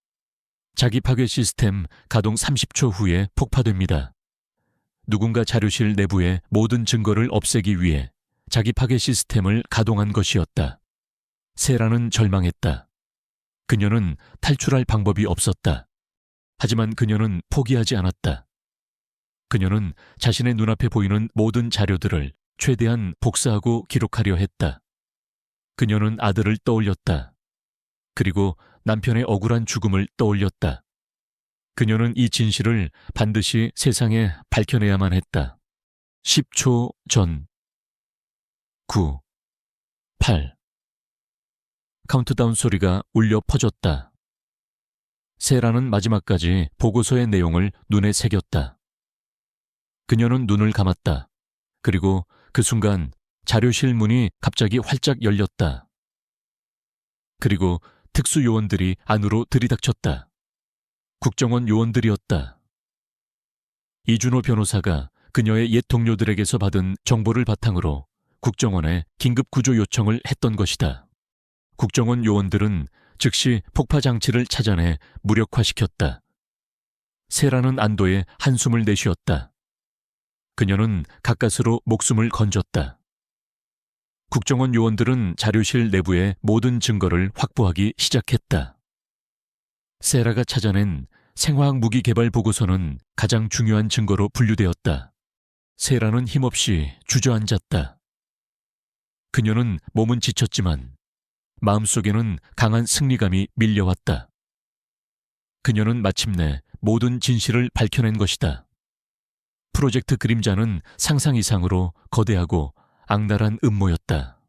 Speaker 1: 자기 파괴 시스템 가동 30초 후에 폭파됩니다. 누군가 자료실 내부의 모든 증거를 없애기 위해 자기 파괴 시스템을 가동한 것이었다. 세라는 절망했다. 그녀는 탈출할 방법이 없었다. 하지만 그녀는 포기하지 않았다. 그녀는 자신의 눈앞에 보이는 모든 자료들을 최대한 복사하고 기록하려 했다. 그녀는 아들을 떠올렸다. 그리고 남편의 억울한 죽음을 떠올렸다. 그녀는 이 진실을 반드시 세상에 밝혀내야만 했다. 10초 전. 9, 8. 카운트다운 소리가 울려 퍼졌다. 세라는 마지막까지 보고서의 내용을 눈에 새겼다. 그녀는 눈을 감았다. 그리고 그 순간 자료실 문이 갑자기 활짝 열렸다. 그리고 특수요원들이 안으로 들이닥쳤다. 국정원 요원들이었다. 이준호 변호사가 그녀의 옛 동료들에게서 받은 정보를 바탕으로 국정원에 긴급 구조 요청을 했던 것이다. 국정원 요원들은 즉시 폭파 장치를 찾아내 무력화시켰다. 세라는 안도의 한숨을 내쉬었다. 그녀는 가까스로 목숨을 건졌다. 국정원 요원들은 자료실 내부의 모든 증거를 확보하기 시작했다. 세라가 찾아낸 생화학 무기 개발 보고서는 가장 중요한 증거로 분류되었다. 세라는 힘없이 주저앉았다. 그녀는 몸은 지쳤지만 마음속에는 강한 승리감이 밀려왔다. 그녀는 마침내 모든 진실을 밝혀낸 것이다. 프로젝트 그림자는 상상 이상으로 거대하고 악랄한 음모였다.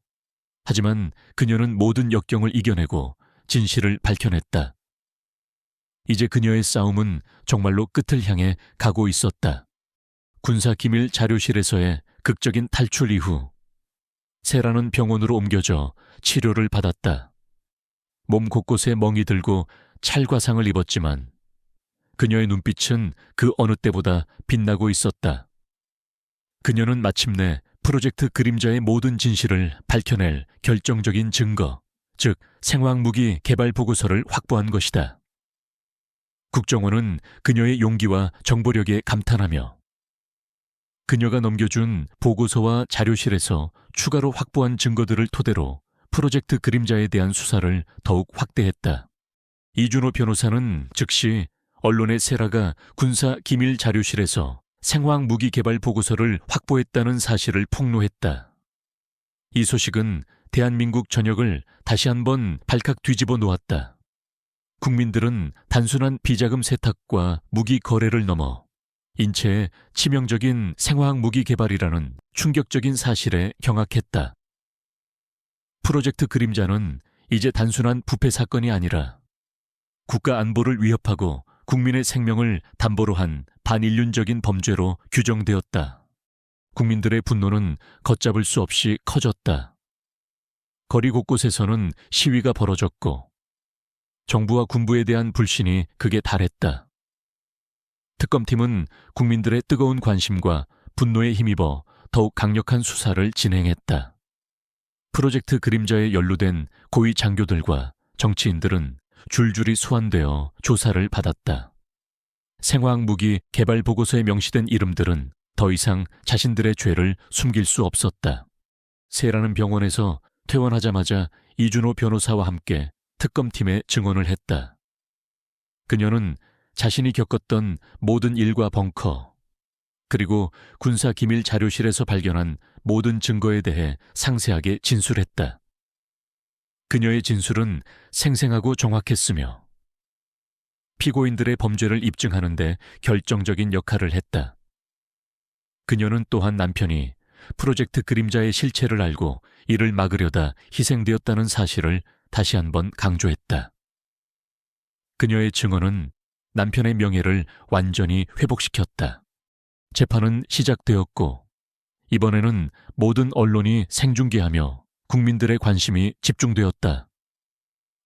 Speaker 1: 하지만 그녀는 모든 역경을 이겨내고 진실을 밝혀냈다. 이제 그녀의 싸움은 정말로 끝을 향해 가고 있었다. 군사기밀 자료실에서의 극적인 탈출 이후 세라는 병원으로 옮겨져 치료를 받았다. 몸 곳곳에 멍이 들고 찰과상을 입었지만 그녀의 눈빛은 그 어느 때보다 빛나고 있었다. 그녀는 마침내 프로젝트 그림자의 모든 진실을 밝혀낼 결정적인 증거, 즉 생화학무기 개발 보고서를 확보한 것이다. 국정원은 그녀의 용기와 정보력에 감탄하며 그녀가 넘겨준 보고서와 자료실에서 추가로 확보한 증거들을 토대로 프로젝트 그림자에 대한 수사를 더욱 확대했다. 이준호 변호사는 즉시 언론의 세라가 군사 기밀 자료실에서 생화학 무기 개발 보고서를 확보했다는 사실을 폭로했다. 이 소식은 대한민국 전역을 다시 한번 발칵 뒤집어 놓았다. 국민들은 단순한 비자금 세탁과 무기 거래를 넘어 인체에 치명적인 생화학 무기 개발이라는 충격적인 사실에 경악했다. 프로젝트 그림자는 이제 단순한 부패 사건이 아니라 국가 안보를 위협하고 국민의 생명을 담보로 한 반인륜적인 범죄로 규정되었다. 국민들의 분노는 걷잡을 수 없이 커졌다. 거리 곳곳에서는 시위가 벌어졌고 정부와 군부에 대한 불신이 극에 달했다. 특검팀은 국민들의 뜨거운 관심과 분노에 힘입어 더욱 강력한 수사를 진행했다. 프로젝트 그림자에 연루된 고위 장교들과 정치인들은 줄줄이 소환되어 조사를 받았다. 생화학 무기 개발 보고서에 명시된 이름들은 더 이상 자신들의 죄를 숨길 수 없었다. 세라는 병원에서 퇴원하자마자 이준호 변호사와 함께 특검팀에 증언을 했다. 그녀는 자신이 겪었던 모든 일과 벙커, 그리고 군사 기밀 자료실에서 발견한 모든 증거에 대해 상세하게 진술했다. 그녀의 진술은 생생하고 정확했으며 피고인들의 범죄를 입증하는 데 결정적인 역할을 했다. 그녀는 또한 남편이 프로젝트 그림자의 실체를 알고 이를 막으려다 희생되었다는 사실을 다시 한번 강조했다. 그녀의 증언은 남편의 명예를 완전히 회복시켰다. 재판은 시작되었고 이번에는 모든 언론이 생중계하며 국민들의 관심이 집중되었다.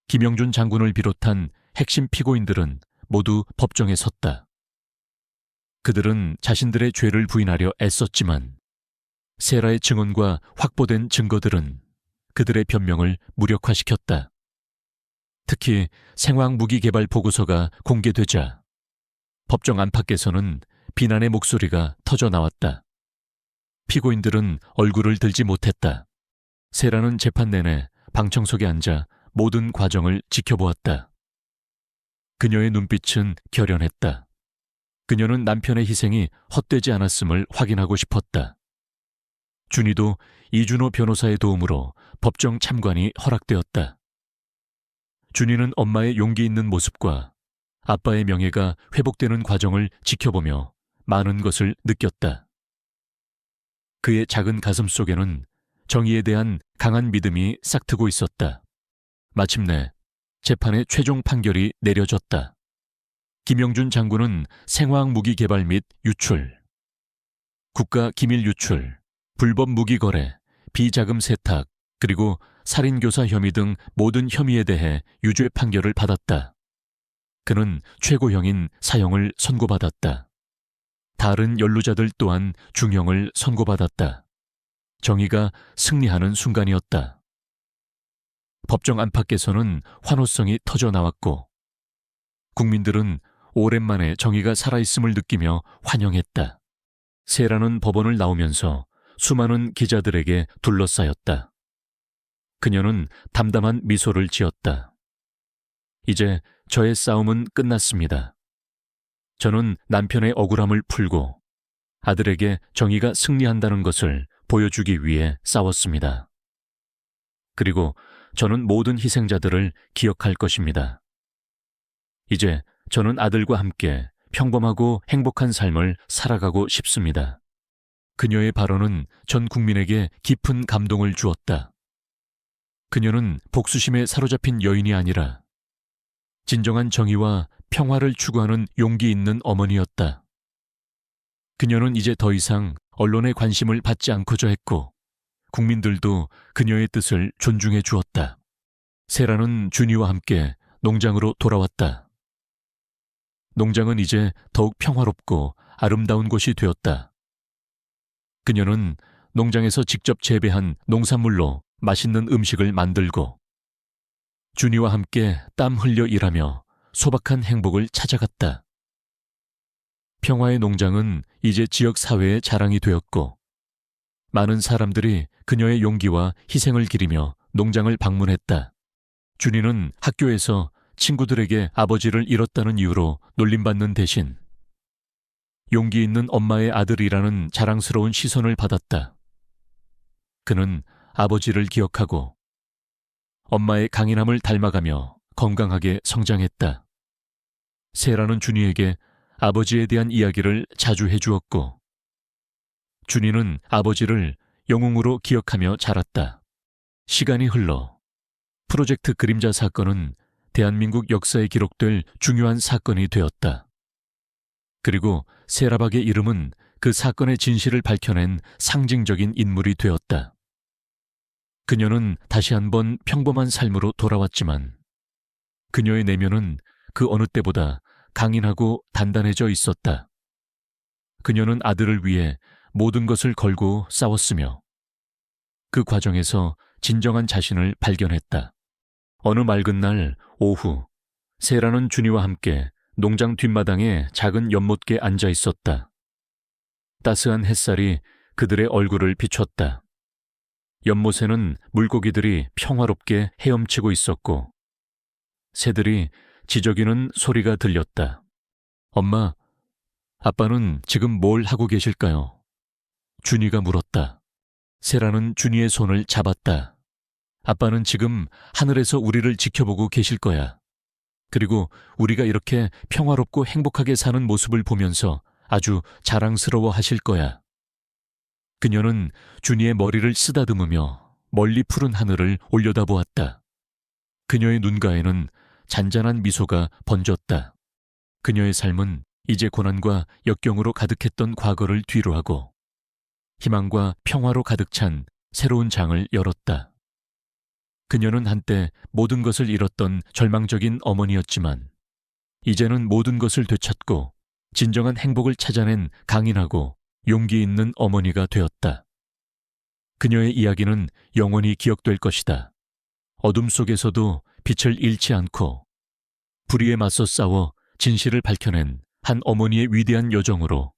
Speaker 1: 김영준 장군을 비롯한 핵심 피고인들은 모두 법정에 섰다. 그들은 자신들의 죄를 부인하려 애썼지만 세라의 증언과 확보된 증거들은 그들의 변명을 무력화시켰다. 특히 생화학무기 개발 보고서가 공개되자 법정 안팎에서는 비난의 목소리가 터져나왔다. 피고인들은 얼굴을 들지 못했다. 세라는 재판 내내 방청석에 앉아 모든 과정을 지켜보았다. 그녀의 눈빛은 결연했다. 그녀는 남편의 희생이 헛되지 않았음을 확인하고 싶었다. 준이도 이준호 변호사의 도움으로 법정 참관이 허락되었다. 준이는 엄마의 용기 있는 모습과 아빠의 명예가 회복되는 과정을 지켜보며 많은 것을 느꼈다. 그의 작은 가슴 속에는 정의에 대한 강한 믿음이 싹트고 있었다. 마침내 재판의 최종 판결이 내려졌다. 김영준 장군은 생화학 무기 개발 및 유출, 국가 기밀 유출, 불법 무기 거래, 비자금 세탁, 그리고 살인교사 혐의 등 모든 혐의에 대해 유죄 판결을 받았다. 그는 최고형인 사형을 선고받았다. 다른 연루자들 또한 중형을 선고받았다. 정의가 승리하는 순간이었다. 법정 안팎에서는 환호성이 터져나왔고 국민들은 오랜만에 정의가 살아있음을 느끼며 환영했다. 세라는 법원을 나오면서 수많은 기자들에게 둘러싸였다. 그녀는 담담한 미소를 지었다. 이제 저의 싸움은 끝났습니다. 저는 남편의 억울함을 풀고 아들에게 정의가 승리한다는 것을 보여주기 위해 싸웠습니다. 그리고 저는 모든 희생자들을 기억할 것입니다. 이제 저는 아들과 함께 평범하고 행복한 삶을 살아가고 싶습니다. 그녀의 발언은 전 국민에게 깊은 감동을 주었다. 그녀는 복수심에 사로잡힌 여인이 아니라 진정한 정의와 평화를 추구하는 용기 있는 어머니였다. 그녀는 이제 더 이상 언론의 관심을 받지 않고자 했고 국민들도 그녀의 뜻을 존중해 주었다. 세라는 준이와 함께 농장으로 돌아왔다. 농장은 이제 더욱 평화롭고 아름다운 곳이 되었다. 그녀는 농장에서 직접 재배한 농산물로 맛있는 음식을 만들고 준이와 함께 땀 흘려 일하며 소박한 행복을 찾아갔다. 평화의 농장은 이제 지역 사회의 자랑이 되었고 많은 사람들이 그녀의 용기와 희생을 기리며 농장을 방문했다. 준이는 학교에서 친구들에게 아버지를 잃었다는 이유로 놀림받는 대신 용기 있는 엄마의 아들이라는 자랑스러운 시선을 받았다. 그는 아버지를 기억하고 엄마의 강인함을 닮아가며 건강하게 성장했다. 세라는 준이에게 아버지에 대한 이야기를 자주 해주었고 준이는 아버지를 영웅으로 기억하며 자랐다. 시간이 흘러 프로젝트 그림자 사건은 대한민국 역사에 기록될 중요한 사건이 되었다. 그리고 세라박의 이름은 그 사건의 진실을 밝혀낸 상징적인 인물이 되었다. 그녀는 다시 한번 평범한 삶으로 돌아왔지만 그녀의 내면은 그 어느 때보다 강인하고 단단해져 있었다. 그녀는 아들을 위해 모든 것을 걸고 싸웠으며 그 과정에서 진정한 자신을 발견했다. 어느 맑은 날 오후, 세라는 준이와 함께 농장 뒷마당에 작은 연못께 앉아 있었다. 따스한 햇살이 그들의 얼굴을 비췄다. 연못에는 물고기들이 평화롭게 헤엄치고 있었고 새들이 지저귀는 소리가 들렸다. 엄마, 아빠는 지금 뭘 하고 계실까요? 준이가 물었다. 세라는 준이의 손을 잡았다. 아빠는 지금 하늘에서 우리를 지켜보고 계실 거야. 그리고 우리가 이렇게 평화롭고 행복하게 사는 모습을 보면서 아주 자랑스러워 하실 거야. 그녀는 준이의 머리를 쓰다듬으며 멀리 푸른 하늘을 올려다보았다. 그녀의 눈가에는 잔잔한 미소가 번졌다. 그녀의 삶은 이제 고난과 역경으로 가득했던 과거를 뒤로하고 희망과 평화로 가득 찬 새로운 장을 열었다. 그녀는 한때 모든 것을 잃었던 절망적인 어머니였지만 이제는 모든 것을 되찾고 진정한 행복을 찾아낸 강인하고 용기 있는 어머니가 되었다. 그녀의 이야기는 영원히 기억될 것이다. 어둠 속에서도 빛을 잃지 않고 불의에 맞서 싸워 진실을 밝혀낸 한 어머니의 위대한 여정으로